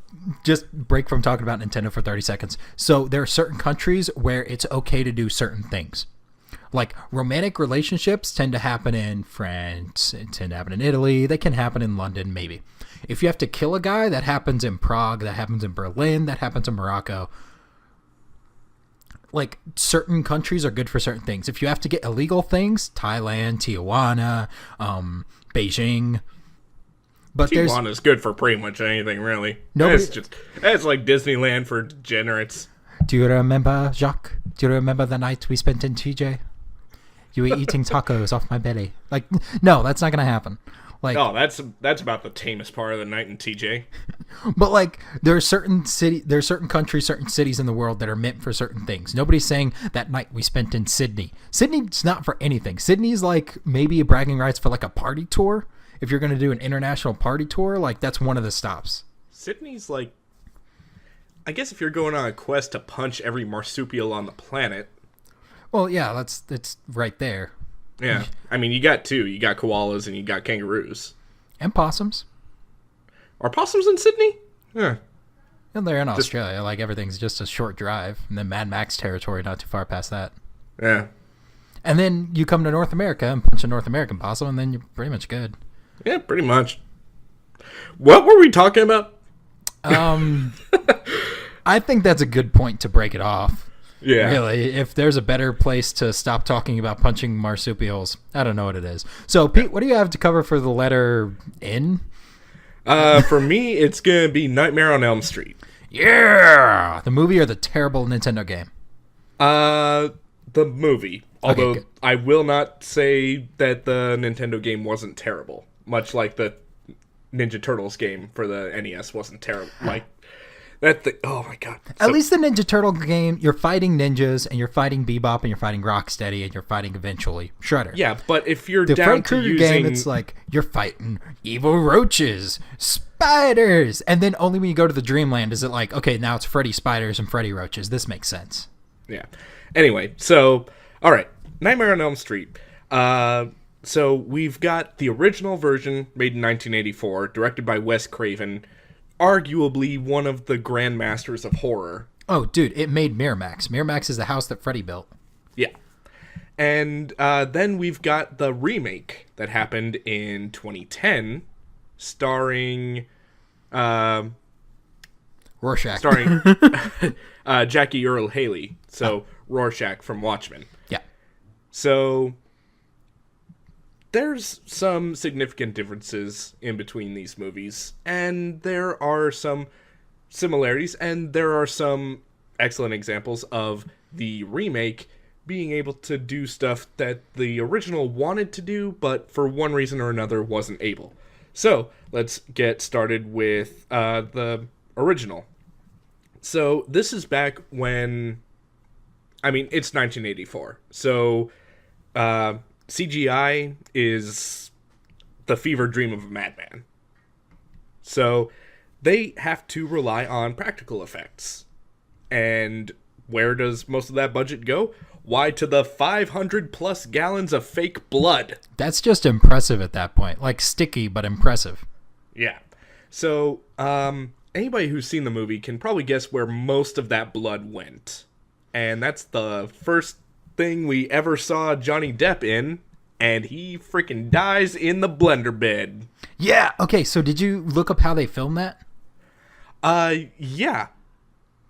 just break from talking about Nintendo for 30 seconds. So there are certain countries where it's okay to do certain things. Like romantic relationships tend to happen in France, tend to happen in Italy, they can happen in London, maybe. If you have to kill a guy, that happens in Prague, that happens in Berlin, that happens in Morocco. Like certain countries are good for certain things. If you have to get illegal things, Thailand, Tijuana, Beijing. But Tijuana's good for pretty much anything, really. Nobody, it's like Disneyland for degenerates. Do you remember, Jacques? Do you remember the night we spent in TJ? You were eating tacos off my belly. Like, no, that's not going to happen. Like, oh, that's about the tamest part of the night in TJ. But like, there are certain countries, certain cities in the world that are meant for certain things. Nobody's saying that night we spent in Sydney. Sydney's not for anything. Sydney's like maybe a bragging rights for like a party tour. If you're going to do an international party tour, like that's one of the stops. Sydney's like, I guess if you're going on a quest to punch every marsupial on the planet. Well, yeah, that's right there. Yeah, I mean, you got 2. You got koalas and you got kangaroos. And possums. Are possums in Sydney? Yeah. And they're in Australia. Like, everything's just a short drive. And then Mad Max territory not too far past that. Yeah. And then you come to North America and punch a North American possum, and then you're pretty much good. Yeah, pretty much. What were we talking about? I think that's a good point to break it off. Yeah. Really, if there's a better place to stop talking about punching marsupials, I don't know what it is. So, Pete, what do you have to cover for the letter N? For me, it's going to be Nightmare on Elm Street. Yeah! The movie or the terrible Nintendo game? The movie. Although, Okay, I will not say that the Nintendo game wasn't terrible. Much like the Ninja Turtles game for the NES wasn't terrible. Like, oh my god. At least the Ninja Turtle game, you're fighting ninjas, and you're fighting Bebop, and you're fighting Rocksteady, and you're fighting eventually Shredder. Yeah, but if you're The down Freddy to Kruger using... game, it's like, you're fighting evil roaches, spiders, and then only when you go to the Dreamland is it like, okay, now it's Freddy Spiders and Freddy Roaches. This makes sense. Yeah. Anyway, so, alright. Nightmare on Elm Street. So we've got the original version made in 1984, directed by Wes Craven, arguably one of the grandmasters of horror. Oh, dude, it made Miramax. Miramax is the house that Freddy built. Yeah. And then we've got the remake that happened in 2010, starring... Rorschach. Starring Jackie Earle Haley. So, Rorschach from Watchmen. Yeah. So... there's some significant differences in between these movies, and there are some similarities, and there are some excellent examples of the remake being able to do stuff that the original wanted to do, but for one reason or another wasn't able. So, let's get started with the original. So this is back when, I mean, it's 1984. So CGI is the fever dream of a madman. So they have to rely on practical effects. And where does most of that budget go? Why, to the 500 plus gallons of fake blood. That's just impressive at that point. Like sticky, but impressive. Yeah. So, anybody who's seen the movie can probably guess where most of that blood went. And that's the first thing we ever saw Johnny Depp in, and he freaking dies in the blender bed. Yeah. Okay, so did you look up how they filmed that? Yeah.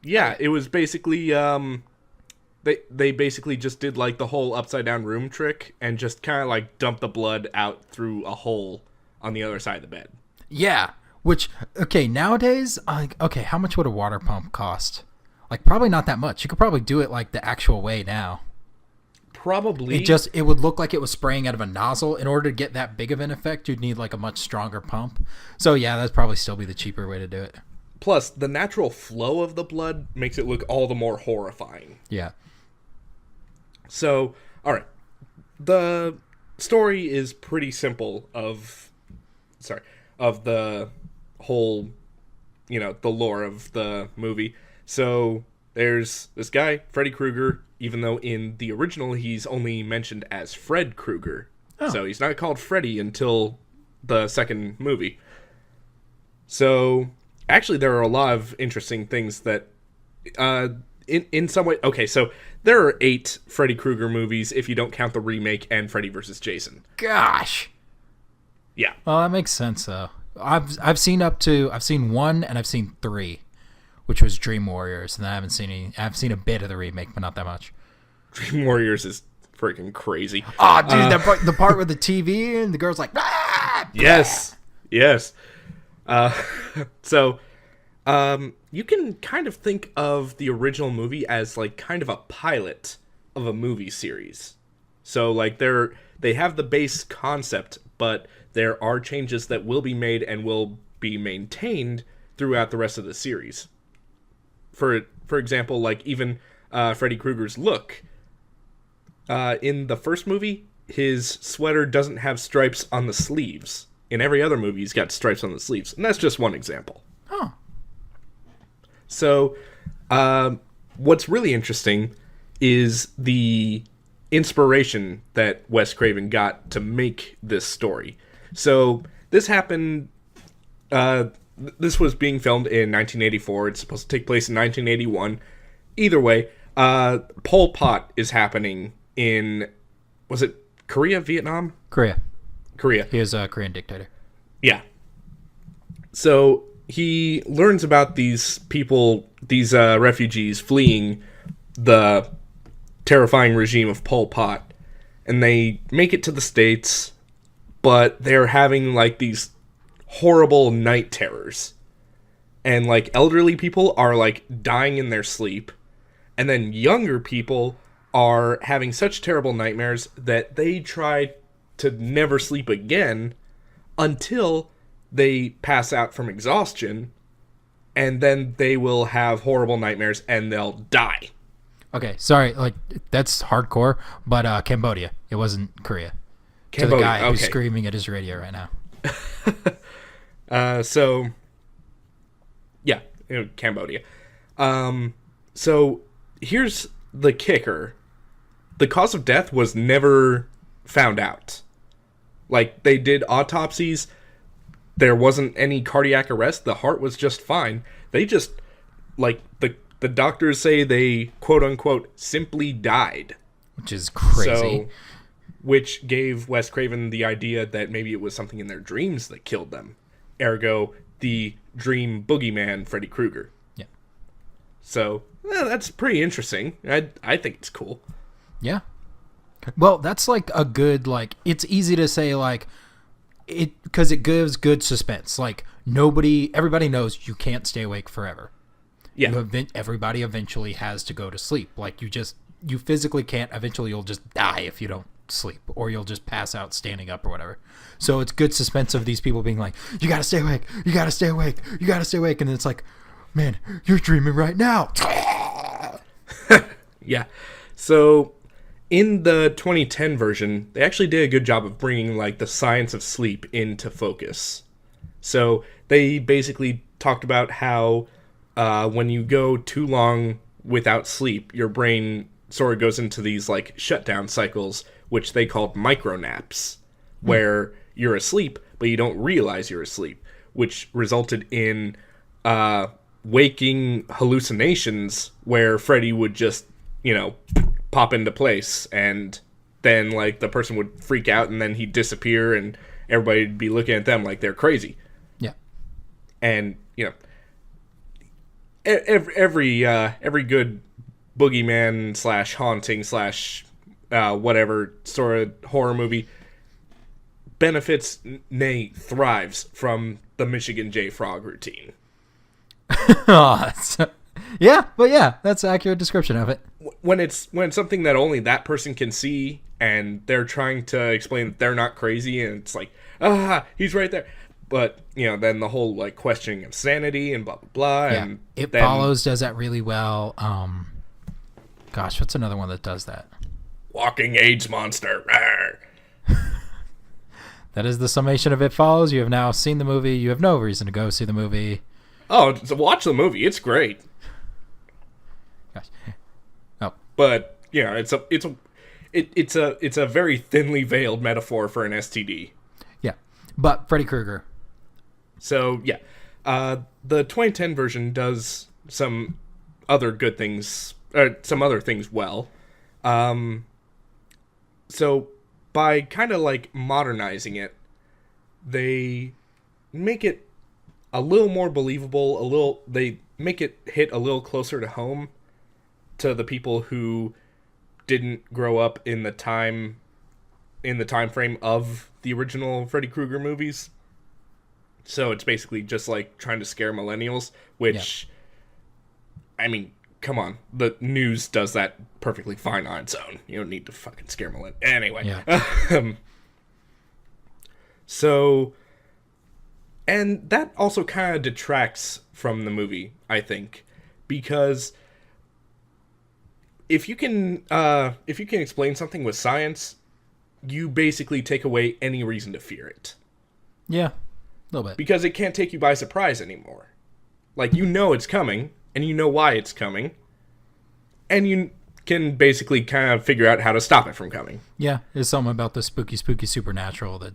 Yeah, it was basically, they basically just did, like, the whole upside-down room trick and just kind of, like, dumped the blood out through a hole on the other side of the bed. Yeah. Which, okay, nowadays, okay, how much would a water pump cost? Like, probably not that much. You could probably do it, like, the actual way now. Probably. It would look like it was spraying out of a nozzle. In order to get that big of an effect, you'd need, like, a much stronger pump. So, yeah, that'd probably still be the cheaper way to do it. Plus, the natural flow of the blood makes it look all the more horrifying. Yeah. So, alright. The story is pretty simple of the whole, the lore of the movie. So, there's this guy, Freddy Krueger, even though in the original he's only mentioned as Fred Krueger. Oh. So, he's not called Freddy until the second movie. So, actually, there are a lot of interesting things that, in some way... Okay, so there are 8 Freddy Krueger movies if you don't count the remake and Freddy vs. Jason. Gosh! Yeah. Well, that makes sense, though. I've seen 1 and I've seen 3, which was Dream Warriors, and I haven't seen any. I've seen a bit of the remake, but not that much. Dream Warriors is freaking crazy. Oh, dude, the part with the TV and the girl's like, ah! Yes. So, you can kind of think of the original movie as like kind of a pilot of a movie series. So, like, they have the base concept, but there are changes that will be made and will be maintained throughout the rest of the series. For example, like, even Freddy Krueger's look. In the first movie, his sweater doesn't have stripes on the sleeves. In every other movie, he's got stripes on the sleeves. And that's just one example. Oh. So, what's really interesting is the inspiration that Wes Craven got to make this story. So, this happened... this was being filmed in 1984. It's supposed to take place in 1981. Either way, Pol Pot is happening in... Was it Korea, Vietnam? Korea. He is a Korean dictator. Yeah. So he learns about these people, these refugees fleeing the terrifying regime of Pol Pot, and they make it to the States, but they're having like these horrible night terrors. And like elderly people are like dying in their sleep, and then younger people are having such terrible nightmares that they try to never sleep again until they pass out from exhaustion, and then they will have horrible nightmares and they'll die. Okay, sorry, like, that's hardcore, but Cambodia. It wasn't Korea. Cambodia, to the guy who's screaming at his radio right now. So, yeah, Cambodia. So, here's the kicker. The cause of death was never found out. Like, they did autopsies. There wasn't any cardiac arrest. The heart was just fine. They just, like, the doctors say they, quote-unquote, simply died. Which is crazy. So, which gave Wes Craven the idea that maybe it was something in their dreams that killed them. Ergo, the dream boogeyman, Freddy Krueger. Yeah. So, that's pretty interesting. I think it's cool. Yeah. Well, that's like a good, like, it's easy to say, like, because it gives good suspense. Like, everybody knows you can't stay awake forever. Yeah. Everybody eventually has to go to sleep. Like, you physically can't. Eventually you'll just die if you don't sleep, or you'll just pass out standing up or whatever. So it's good suspense of these people being like, you gotta stay awake, you gotta stay awake, you gotta stay awake. And it's like, Man, you're dreaming right now. Yeah. So in the 2010 version, they actually did a good job of bringing like the science of sleep into focus. So they basically talked about how when you go too long without sleep, your brain sort of goes into these like shutdown cycles, which they called micro naps, where you're asleep but you don't realize you're asleep, which resulted in waking hallucinations where Freddy would just, pop into place, and then like the person would freak out and then he'd disappear and everybody'd be looking at them like they're crazy. Yeah. And every good boogeyman / haunting / whatever sort of horror movie benefits, nay, thrives from the Michigan J Frog routine. Yeah, that's an accurate description of it. When it's something that only that person can see, and they're trying to explain that they're not crazy, and it's like, he's right there. But, then the whole, like, questioning of sanity and blah, blah, blah. Yeah. And It Follows does that really well. Gosh, what's another one that does that? Walking AIDS monster. That is the summation of It Follows. You have now seen the movie. You have no reason to go see the movie. Oh, so watch the movie. It's great. Gosh. Oh. But, it's a very thinly veiled metaphor for an STD. Yeah. But Freddy Krueger. So, yeah. The 2010 version does some other good things, some other things well. So, by kind of like modernizing it, they make it a little more believable, they make it hit a little closer to home to the people who didn't grow up in the time frame of the original Freddy Krueger movies. So it's basically just like trying to scare millennials, which, I mean, come on. The news does that perfectly fine on its own. You don't need to fucking scare millennials. Anyway. Yeah. So, and that also kind of detracts from the movie, I think, because if you can explain something with science, you basically take away any reason to fear it. Yeah, a little bit. Because it can't take you by surprise anymore. Like, it's coming, and you know why it's coming, and you can basically kind of figure out how to stop it from coming. Yeah, there's something about the spooky supernatural that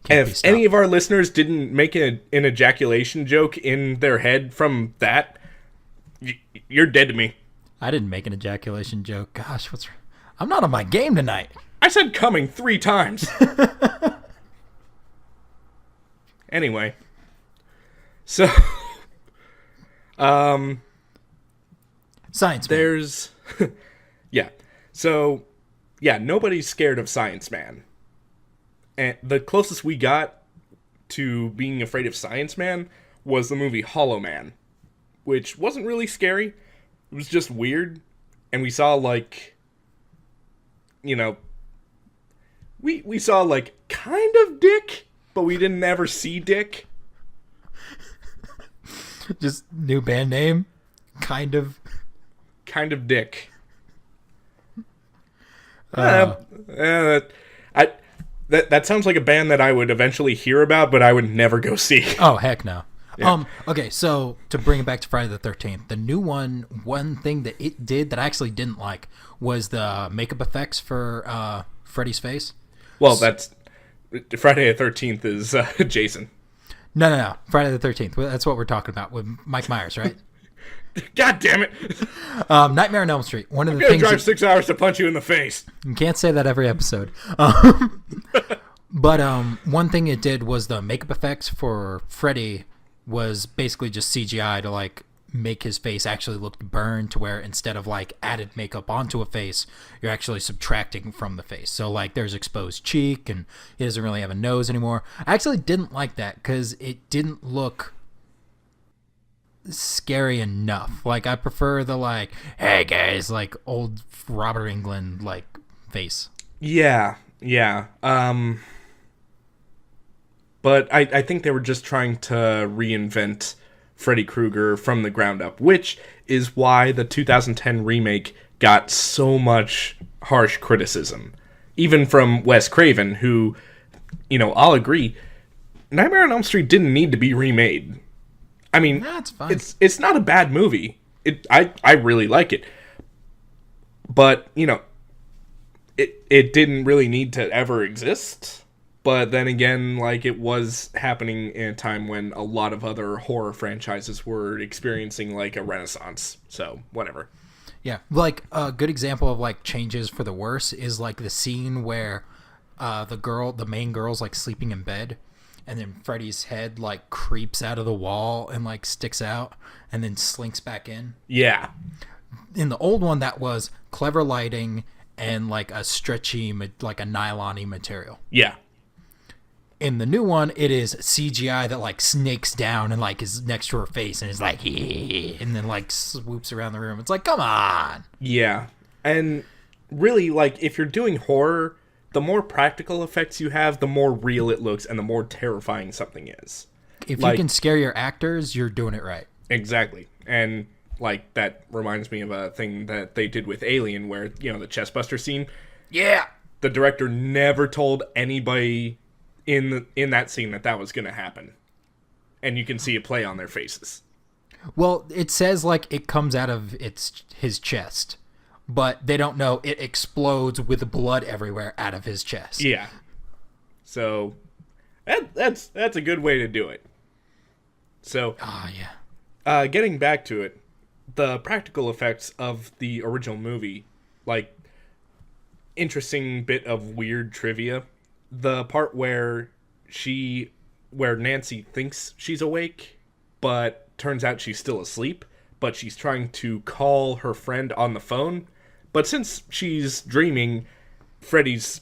can't be stopped. If any of our listeners didn't make an ejaculation joke in their head from that, you're dead to me. I didn't make an ejaculation joke. Gosh, I'm not on my game tonight. I said coming 3 times. Anyway. So, Science Man. There's, yeah. So, yeah, nobody's scared of Science Man. And the closest we got to being afraid of Science Man was the movie Hollow Man, which wasn't really scary. It was just weird. And we saw, like, we saw, like, kind of dick, but we didn't ever see dick. Just new band name? Kind of dick. That sounds like a band that I would eventually hear about, but I would never go see. Oh, heck no. Yeah. Okay, so to bring it back to Friday the 13th, the new one thing that it did that I actually didn't like was the makeup effects for Freddy's face. Well, that's Friday the 13th is Jason. No. Friday the 13th. That's what we're talking about with Mike Myers, right? God damn it. Nightmare on Elm Street. One of the I'm things gonna drive 6 hours to punch you in the face. You can't say that every episode. But one thing it did was the makeup effects for Freddy was basically just CGI to like make his face actually look burned, to where instead of like added makeup onto a face, you're actually subtracting from the face. So like there's exposed cheek and he doesn't really have a nose anymore. I actually didn't like that because it didn't look scary enough. Like I prefer the like, hey guys, like old Robert Englund like face. Yeah. But I think they were just trying to reinvent Freddy Krueger from the ground up, which is why the 2010 remake got so much harsh criticism. Even from Wes Craven, who, I'll agree, Nightmare on Elm Street didn't need to be remade. I mean, That's fine. It's not a bad movie. I really like it. But, it didn't really need to ever exist. But then again, it was happening in a time when a lot of other horror franchises were experiencing, a renaissance. So, whatever. Yeah, a good example of changes for the worse is the scene where the main girl's sleeping in bed, and then Freddy's head creeps out of the wall and sticks out, and then slinks back in. Yeah. In the old one, that was clever lighting and a stretchy, a nylon-y material. Yeah. In the new one, it is CGI that snakes down and is next to her face and is and then swoops around the room. It's come on. Yeah. And really, if you're doing horror, the more practical effects you have, the more real it looks and the more terrifying something is. If you can scare your actors, you're doing it right. Exactly. And that reminds me of a thing that they did with Alien where, the chestbuster scene. Yeah. The director never told anybody in that scene that was going to happen. And you can see it play on their faces. Well, it says it comes out of his chest, but they don't know it explodes with blood everywhere out of his chest. Yeah. So that's a good way to do it. So yeah. Getting back to it, the practical effects of the original movie, interesting bit of weird trivia. The part where Nancy thinks she's awake, but turns out she's still asleep, but she's trying to call her friend on the phone. But since she's dreaming, Freddy's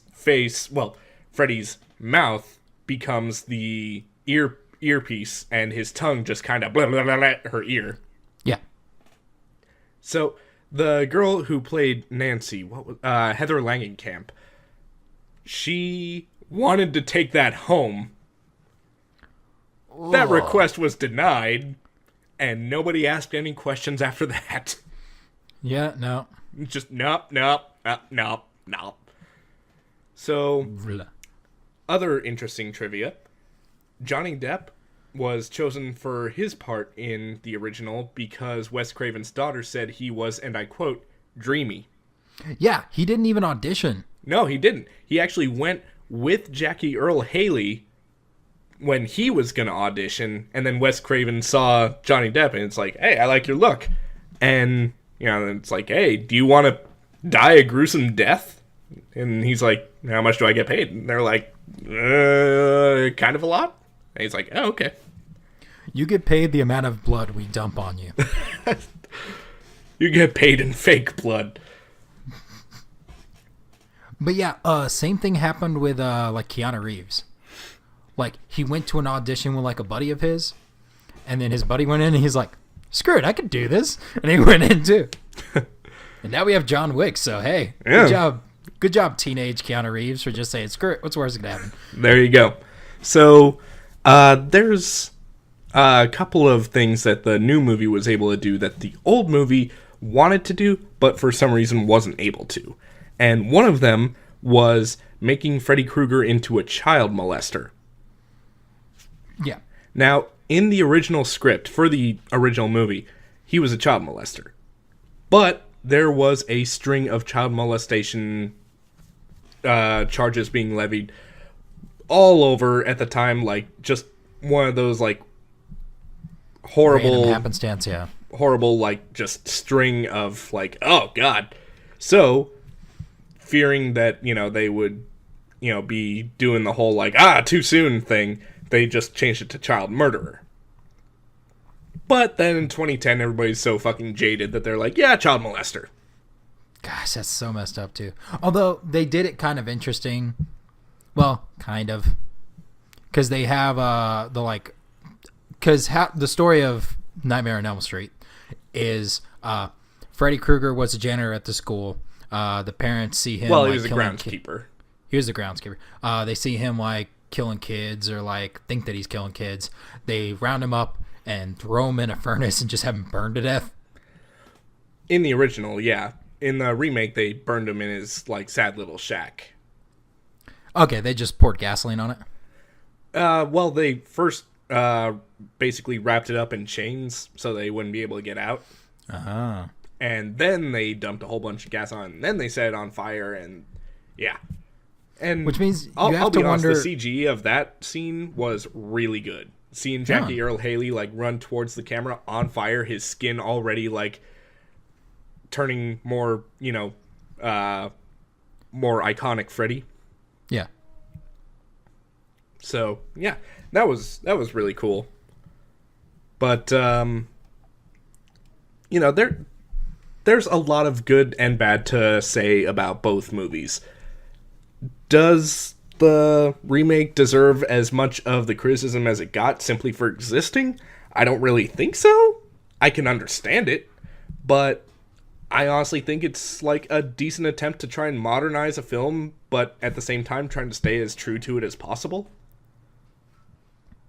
mouth becomes the earpiece, and his tongue just kind of blah, blah, blah, blah, her ear. Yeah. So the girl who played Nancy, Heather Langenkamp, she wanted to take that home. That request was denied, and nobody asked any questions after that. Yeah, no. Just nope. So, other interesting trivia. Johnny Depp was chosen for his part in the original because Wes Craven's daughter said he was, and I quote, dreamy. Yeah, he didn't even audition. No, he didn't. He actually went with Jackie Earle Haley when he was going to audition, and then Wes Craven saw Johnny Depp, and it's hey, I like your look. And, it's hey, do you want to die a gruesome death? And he's how much do I get paid? And they're kind of a lot. And he's oh, okay. You get paid the amount of blood we dump on you. You get paid in fake blood. But yeah, same thing happened with Keanu Reeves. He went to an audition with a buddy of his, and then his buddy went in and he's screw it, I could do this. And he went in too. And now we have John Wick, so hey, yeah. Good job, teenage Keanu Reeves, for just saying, screw it, what's worse that could happen? There you go. So, there's a couple of things that the new movie was able to do that the old movie wanted to do, but for some reason wasn't able to. And one of them was making Freddy Krueger into a child molester. Yeah. Now, in the original script for the original movie, he was a child molester. But there was a string of child molestation charges being levied all over at the time, just one of those, horrible... Random happenstance, yeah. Horrible, just string of, oh, God. So... fearing that, they would, be doing the whole, too soon thing, they just changed it to child murderer. But then in 2010, everybody's so fucking jaded that they're yeah, child molester. Gosh, that's so messed up, too. Although, they did it kind of interesting. Well, kind of. Because they have, because the story of Nightmare on Elm Street is Freddy Krueger was a janitor at the school. The parents see him. Well, he was a groundskeeper. He was the groundskeeper. They see him killing kids or think that he's killing kids. They round him up and throw him in a furnace and just have him burn to death? In the original, yeah. In the remake, they burned him in his, like, sad little shack. Okay, they just poured gasoline on it? Well, they first basically wrapped it up in chains so they wouldn't be able to get out. Uh-huh. And then they dumped a whole bunch of gas on it, and then they set it on fire, and yeah. And which means I'll be honest, the CG of that scene was really good. Seeing Jackie Earle Haley, like, run towards the camera on fire, his skin already, like, turning more, more iconic Freddy. Yeah. So, yeah, that was really cool. But, there's a lot of good and bad to say about both movies. Does the remake deserve as much of the criticism as it got simply for existing? I don't really think so. I can understand it, but I honestly think it's like a decent attempt to try and modernize a film, but at the same time trying to stay as true to it as possible.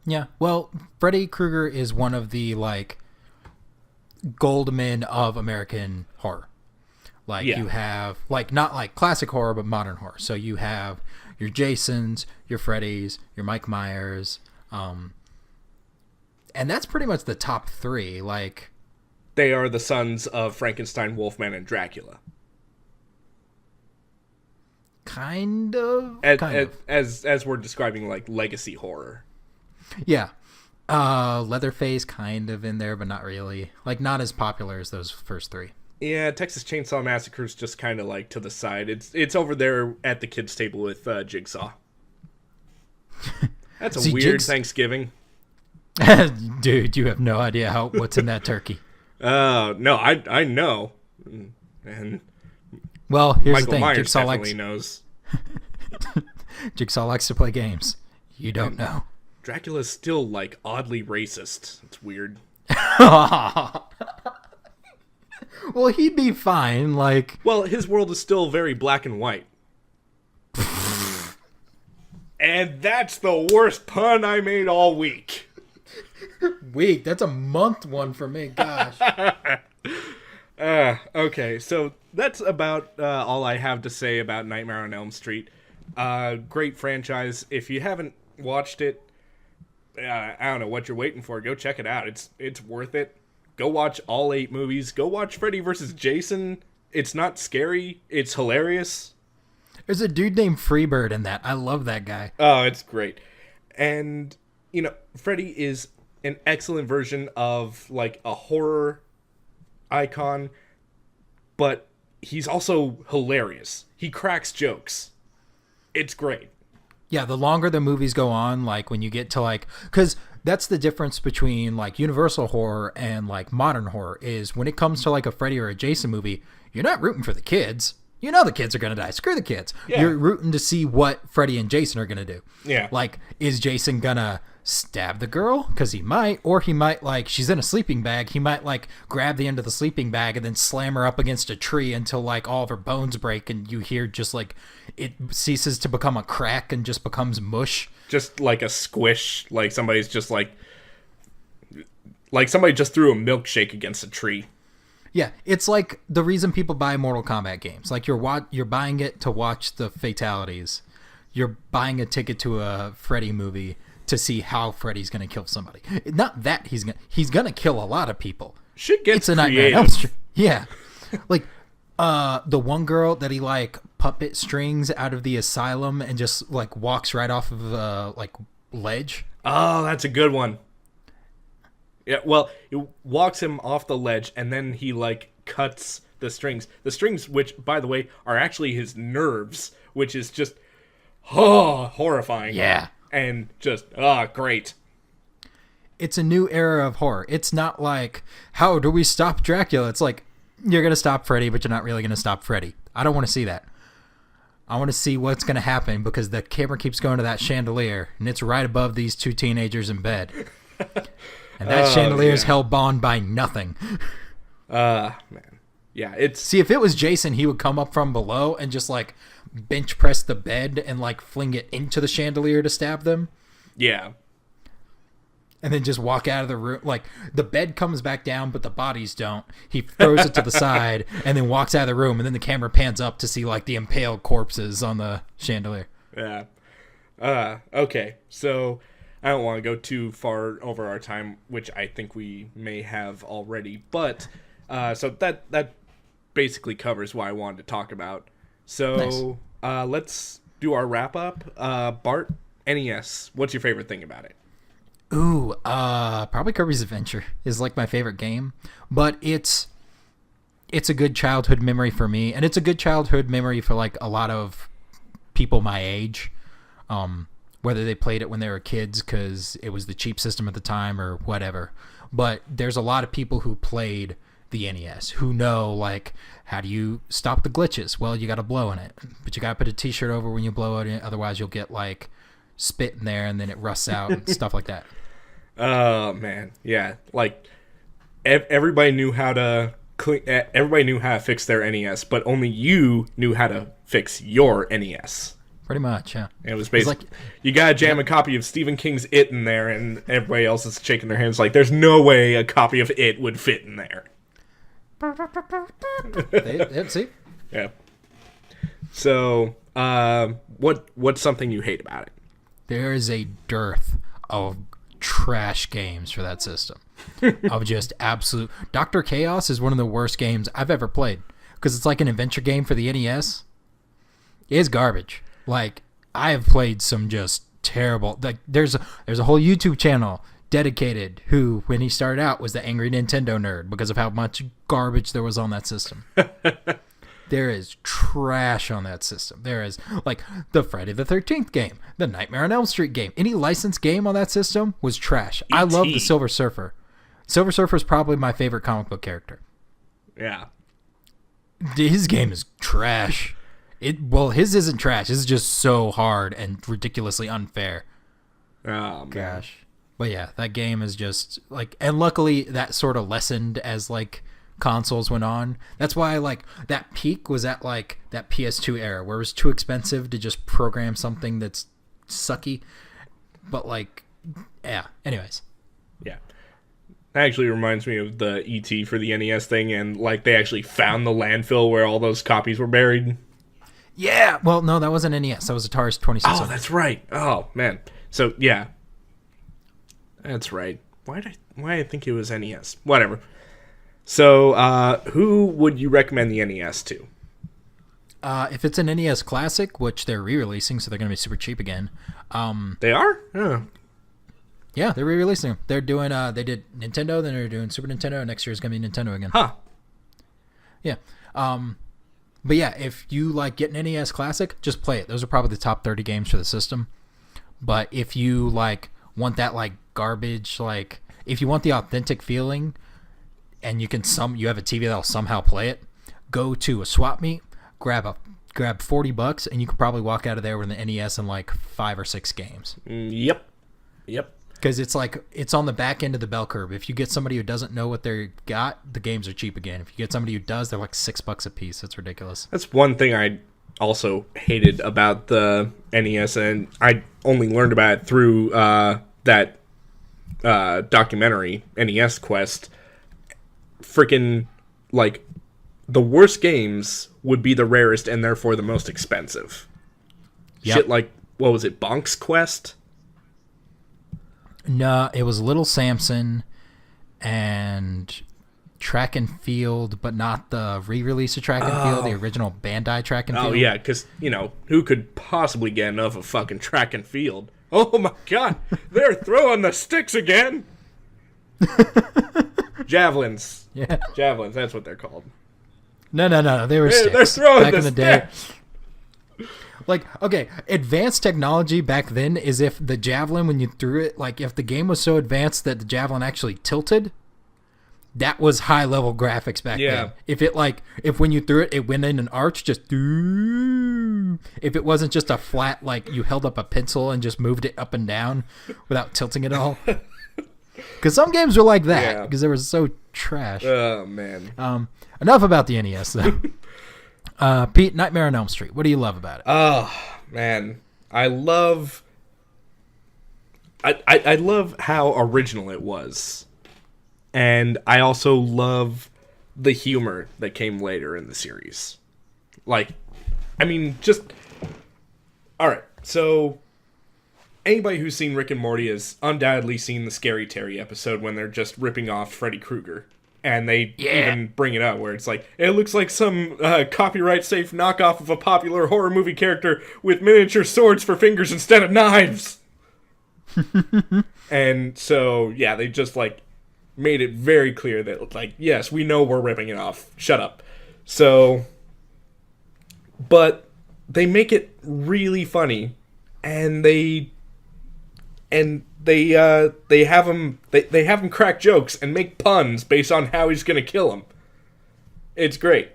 Yeah, well, Freddy Krueger is one of the, like, Goldman of American horror. Like, you have, like, not like classic horror, but modern horror. So you have your Jasons, your Freddys, your Mike Myers, and that's pretty much the top three. Like, they are the sons of Frankenstein, Wolfman, and Dracula. Kind of. As we're describing, like, legacy horror. Yeah. Leatherface kind of in there, but not really. Like, not as popular as those first three. Yeah, Texas Chainsaw Massacre is just kind of, like, to the side. It's over there at the kids' table with Jigsaw. That's a weird Thanksgiving. Dude, you have no idea what's in that turkey. No, I know. And well, here's Michael the thing. Myers Jigsaw definitely knows. Jigsaw likes to play games. You don't know. Dracula's still, like, oddly racist. It's weird. Well, he'd be fine, like... Well, his world is still very black and white. And that's the worst pun I made all week. Week? That's a month one for me, gosh. Okay, so that's about all I have to say about Nightmare on Elm Street. Great franchise. If you haven't watched it, I don't know what you're waiting for. Go check it out. It's worth it. Go watch all 8 movies. Go watch Freddy vs. Jason. It's not scary. It's hilarious. There's a dude named Freebird in that. I love that guy. Oh, it's great. And, Freddy is an excellent version of, like, a horror icon, but he's also hilarious. He cracks jokes. It's great. Yeah, the longer the movies go on, like, when you get to, like... Because that's the difference between, like, Universal horror and, like, modern horror, is when it comes to, like, a Freddy or a Jason movie, you're not rooting for the kids. You know the kids are going to die. Screw the kids. Yeah. You're rooting to see what Freddy and Jason are going to do. Yeah. Like, is Jason going to stab the girl? Because he might. Or he might, like, she's in a sleeping bag. He might, like, grab the end of the sleeping bag and then slam her up against a tree until, like, all of her bones break and you hear just, like, it ceases to become a crack and just becomes mush. Just like a squish. Like somebody's just, like somebody just threw a milkshake against a tree. Yeah, it's like the reason people buy Mortal Kombat games. Like, you're buying it to watch the fatalities. You're buying a ticket to a Freddy movie to see how Freddy's going to kill somebody. Not that he's going to kill a lot of people. Shit gets it's a Nightmare on Elm Street. Yeah. Like, the one girl that he, like, puppet strings out of the asylum and just, like, walks right off of a, like, ledge. Oh, that's a good one. Yeah, well, he walks him off the ledge, and then he, like, cuts the strings. The strings, which, by the way, are actually his nerves, which is just, horrifying. Yeah. And just, great. It's a new era of horror. It's not like, how do we stop Dracula? It's like, you're going to stop Freddy, but you're not really going to stop Freddy. I don't want to see that. I want to see what's going to happen because the camera keeps going to that chandelier, and it's right above these 2 teenagers in bed. And that chandelier is held bound by nothing. Man. Yeah, it's... See, if it was Jason, he would come up from below and just, like, bench press the bed and, like, fling it into the chandelier to stab them. Yeah. and then just walk out of the room. Like, the bed comes back down, but the bodies don't. He throws it to the side and then walks out of the room, and then the camera pans up to see, like, the impaled corpses on the chandelier. Yeah. Okay, so I don't want to go too far over our time, which I think we may have already, but so that basically covers what I wanted to talk about. So let's do our wrap-up. Bart, NES, what's your favorite thing about it? Ooh, probably Kirby's Adventure is like my favorite game, but it's a good childhood memory for me, and it's a good childhood memory for like a lot of people my age, whether they played it when they were kids because it was the cheap system at the time or whatever. But there's a lot of people who played the NES who know, like, how do you stop the glitches? Well, you got to blow in it, but you got to put a t-shirt over when you blow it in, otherwise you'll get like spit in there and then it rusts out and stuff like that. Oh man, yeah. Like everybody knew how to everybody knew how to fix their NES, but only you knew how to fix your NES. Pretty much, yeah. And it was basically like, you gotta jam a copy of Stephen King's It in there, and everybody else is shaking their hands like, there's no way a copy of It would fit in there. See? Yeah. So, what's something you hate about it? There is a dearth of trash games for that system. Of just absolute... Dr. Chaos is one of the worst games I've ever played, because it's like an adventure game for the NES. It's garbage. Like, I have played some just terrible... Like, there's a whole YouTube channel dedicated who, when he started out, was the angry Nintendo nerd because of how much garbage there was on that system. There is trash on that system. There is, like, the Friday the 13th game, the Nightmare on Elm Street game. Any licensed game on that system was trash. I love the Silver Surfer. Silver Surfer is probably my favorite comic book character. Yeah. His game is trash. His isn't trash. This is just so hard and ridiculously unfair. Oh, man. Gosh. But yeah, that game is just, like, and luckily that sort of lessened as, like, consoles went on. That's why, like, that peak was at, like, that PS2 era where it was too expensive to just program something that's sucky. But, like, yeah, anyways. Yeah. That actually reminds me of the E.T. for the NES thing, and, like, they actually found the landfill where all those copies were buried. Yeah! Well, no, that wasn't NES. That was Atari's 2600. Oh, that's right. Oh, man. So, yeah. That's right. Why did I think it was NES? Whatever. So, who would you recommend the NES to? If it's an NES Classic, which they're re-releasing, so they're going to be super cheap again. They are? Oh. Yeah, they're re-releasing them. They're doing, they did Nintendo, then they're doing Super Nintendo, and next year is going to be Nintendo again. Huh. Yeah. But yeah, if you like get an NES Classic, just play it. Those are probably the top 30 games for the system. But if you, like, want that, like, garbage, like, if you want the authentic feeling and you have a TV that'll somehow play it, go to a swap meet, grab $40 and you could probably walk out of there with an NES in like 5 or 6 games. Yep. Because it's like, it's on the back end of the bell curve. If you get somebody who doesn't know what they got, the games are cheap again. If you get somebody who does, they're like $6 a piece. It's ridiculous. That's one thing I also hated about the NES, and I only learned about it through that documentary, NES Quest. Freaking, like, the worst games would be the rarest and therefore the most expensive. Yep. Shit like, what was it, Bonk's Quest? No, it was Little Samson and Track and Field, but not the re-release of Track and Field, the original Bandai Track and Field. Oh, yeah, because, you know, who could possibly get enough of fucking Track and Field? Oh, my God, they're throwing the sticks again! Javelins. Yeah. Javelins, that's what they're called. No, they were sticks. They're throwing back the in the day. Like, okay, advanced technology back then is if the javelin, when you threw it, like, if the game was so advanced that the javelin actually tilted, that was high-level graphics back then. If when you threw it, it went in an arch, just... If it wasn't just a flat, like, you held up a pencil and just moved it up and down without tilting it all. Because some games were like that, because they were so trash. Oh, man. Enough about the NES, though. Pete, Nightmare on Elm Street. What do you love about it? Oh, man. I love I love how original it was. And I also love the humor that came later in the series. Like, I mean, just... Alright, so... Anybody who's seen Rick and Morty has undoubtedly seen the Scary Terry episode when they're just ripping off Freddy Krueger. And they even bring it up where it's like, it looks like some copyright-safe knockoff of a popular horror movie character with miniature swords for fingers instead of knives. And so, yeah, they just, like, made it very clear that, like, yes, we know we're ripping it off. Shut up. So, but they make it really funny, and they have him crack jokes and make puns based on how he's gonna kill him. It's great.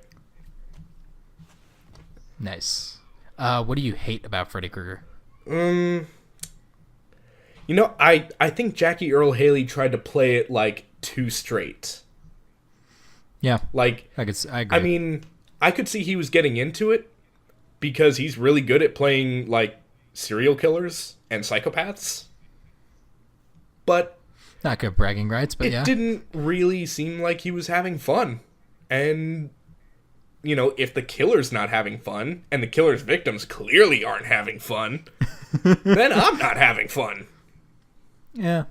Nice. What do you hate about Freddy Krueger? You know, I think Jackie Earle Haley tried to play it, like, too straight. Yeah. Like, I agree. I mean, I could see he was getting into it because he's really good at playing, like, serial killers and psychopaths. But... Not good bragging rights, but yeah. It didn't really seem like he was having fun. And, you know, if the killer's not having fun, and the killer's victims clearly aren't having fun, then I'm not having fun. Yeah.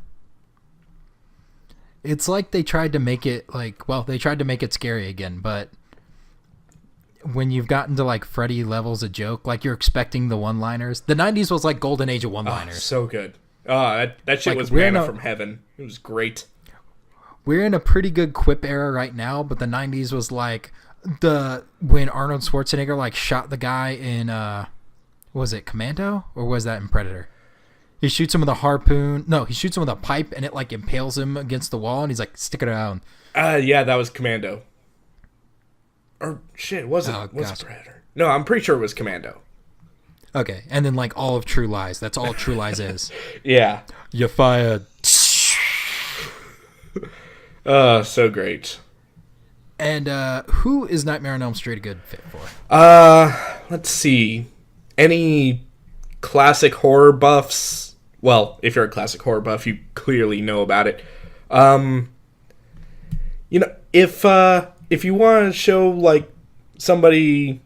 It's like they tried to make it, like, well, they tried to make it scary again, but when you've gotten to, like, Freddy levels of joke, like, you're expecting the one-liners. The 90s was, like, golden age of one-liners. Oh, so good. That shit like, was manna from heaven. It was great. We're in a pretty good quip era right now, but the 90s was, like, when Arnold Schwarzenegger, like, shot the guy in, was it Commando? Or was that in Predator? He shoots him with a harpoon. No, he shoots him with a pipe, and it, like, impales him against the wall, and he's like, stick it around. Yeah, that was Commando. Or, shit, was it Predator? No, I'm pretty sure it was Commando. Okay, and then, like, all of True Lies. That's all True Lies is. Yeah. You're fired. So great. And who is Nightmare on Elm Street a good fit for? Let's see. Any classic horror buffs? Well, if you're a classic horror buff, you clearly know about it. You know, if you want to show, like, somebody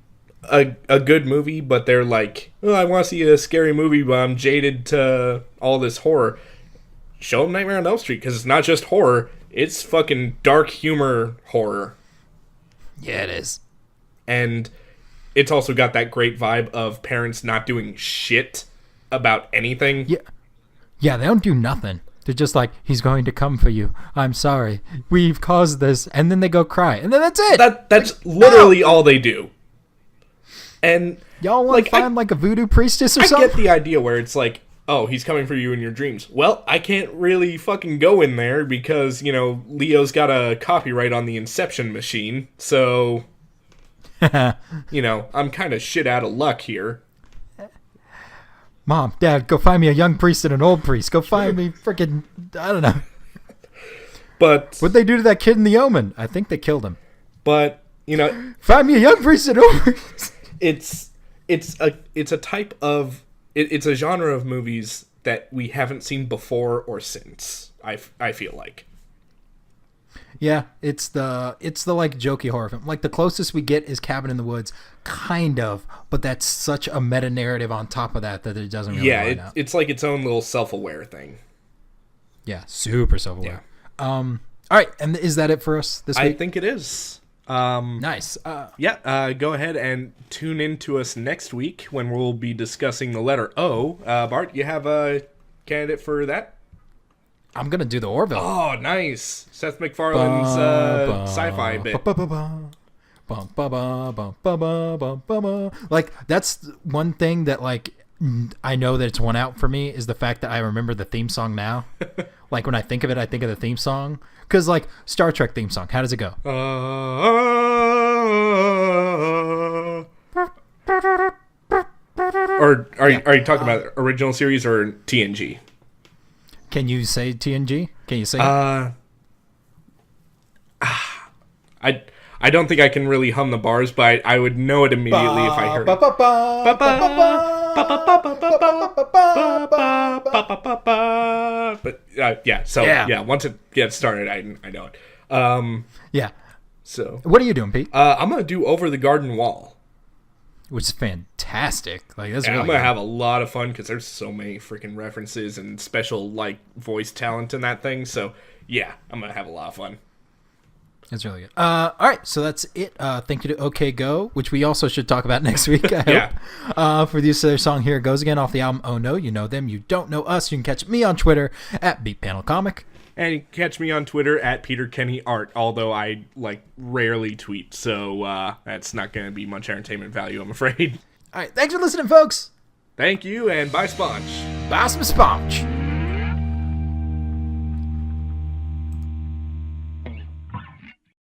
a good movie, but they're like, oh, I want to see a scary movie, but I'm jaded to all this horror, show them Nightmare on Elm Street, because it's not just horror, it's fucking dark humor horror. Yeah, it is. And it's also got that great vibe of parents not doing shit about anything. Yeah, they don't do nothing. They're just like, he's going to come for you. I'm sorry. We've caused this. And then they go cry. And then that's it. That's like, literally all they do. And y'all want to find like a voodoo priestess or something? I get the idea where it's like, oh, he's coming for you in your dreams. Well, I can't really fucking go in there because, you know, Leo's got a copyright on the Inception machine. So, you know, I'm kind of shit out of luck here. Mom, Dad, go find me a young priest and an old priest. Go find me freaking, I don't know. But what'd they do to that kid in The Omen? I think they killed him. But, you know, find me a young priest and an old priest. It's a type of it's a genre of movies that we haven't seen before or since. I feel like. Yeah, it's the like jokey horror film. Like the closest we get is Cabin in the Woods, kind of, but that's such a meta narrative on top of that it doesn't really line up. It's like its own little self-aware thing. Yeah, super self-aware. Yeah. All right, and is that it for us this week? I think it is. Nice. Go ahead and tune in to us next week when we'll be discussing the letter O. Bart, you have a candidate for that? I'm going to do the Orville. Oh, nice. Seth MacFarlane's sci-fi bit. Like, that's one thing that, like, I know that it's one out for me is the fact that I remember the theme song now. Like, when I think of it, I think of the theme song. Because, like, Star Trek theme song, how does it go? Or are you talking about original series or TNG? Can you say TNG? Can you say I don't think I can really hum the bars, but I would know it immediately if I heard it. But yeah, so yeah, once it gets started, I know it. Yeah. So What are you doing, Pete? I'm gonna do Over the Garden Wall. Which is fantastic. Like that's And really I'm gonna good. have a lot of fun because there's so many freaking references and special like voice talent in that thing. So yeah, I'm gonna have a lot of fun. That's really good. All right, so that's it. Thank you to OK Go, which we also should talk about next week. I hope. Yeah. For the use of their song "Here It Goes Again" off the album "Oh No," you know them, you don't know us. You can catch me on Twitter at BeatPanelComic. And you can catch me on Twitter at PeterKennyArt, although I like rarely tweet, so that's not gonna be much entertainment value, I'm afraid. All right, thanks for listening, folks. Thank you, and bye, Sponch. Bye, some Sponch.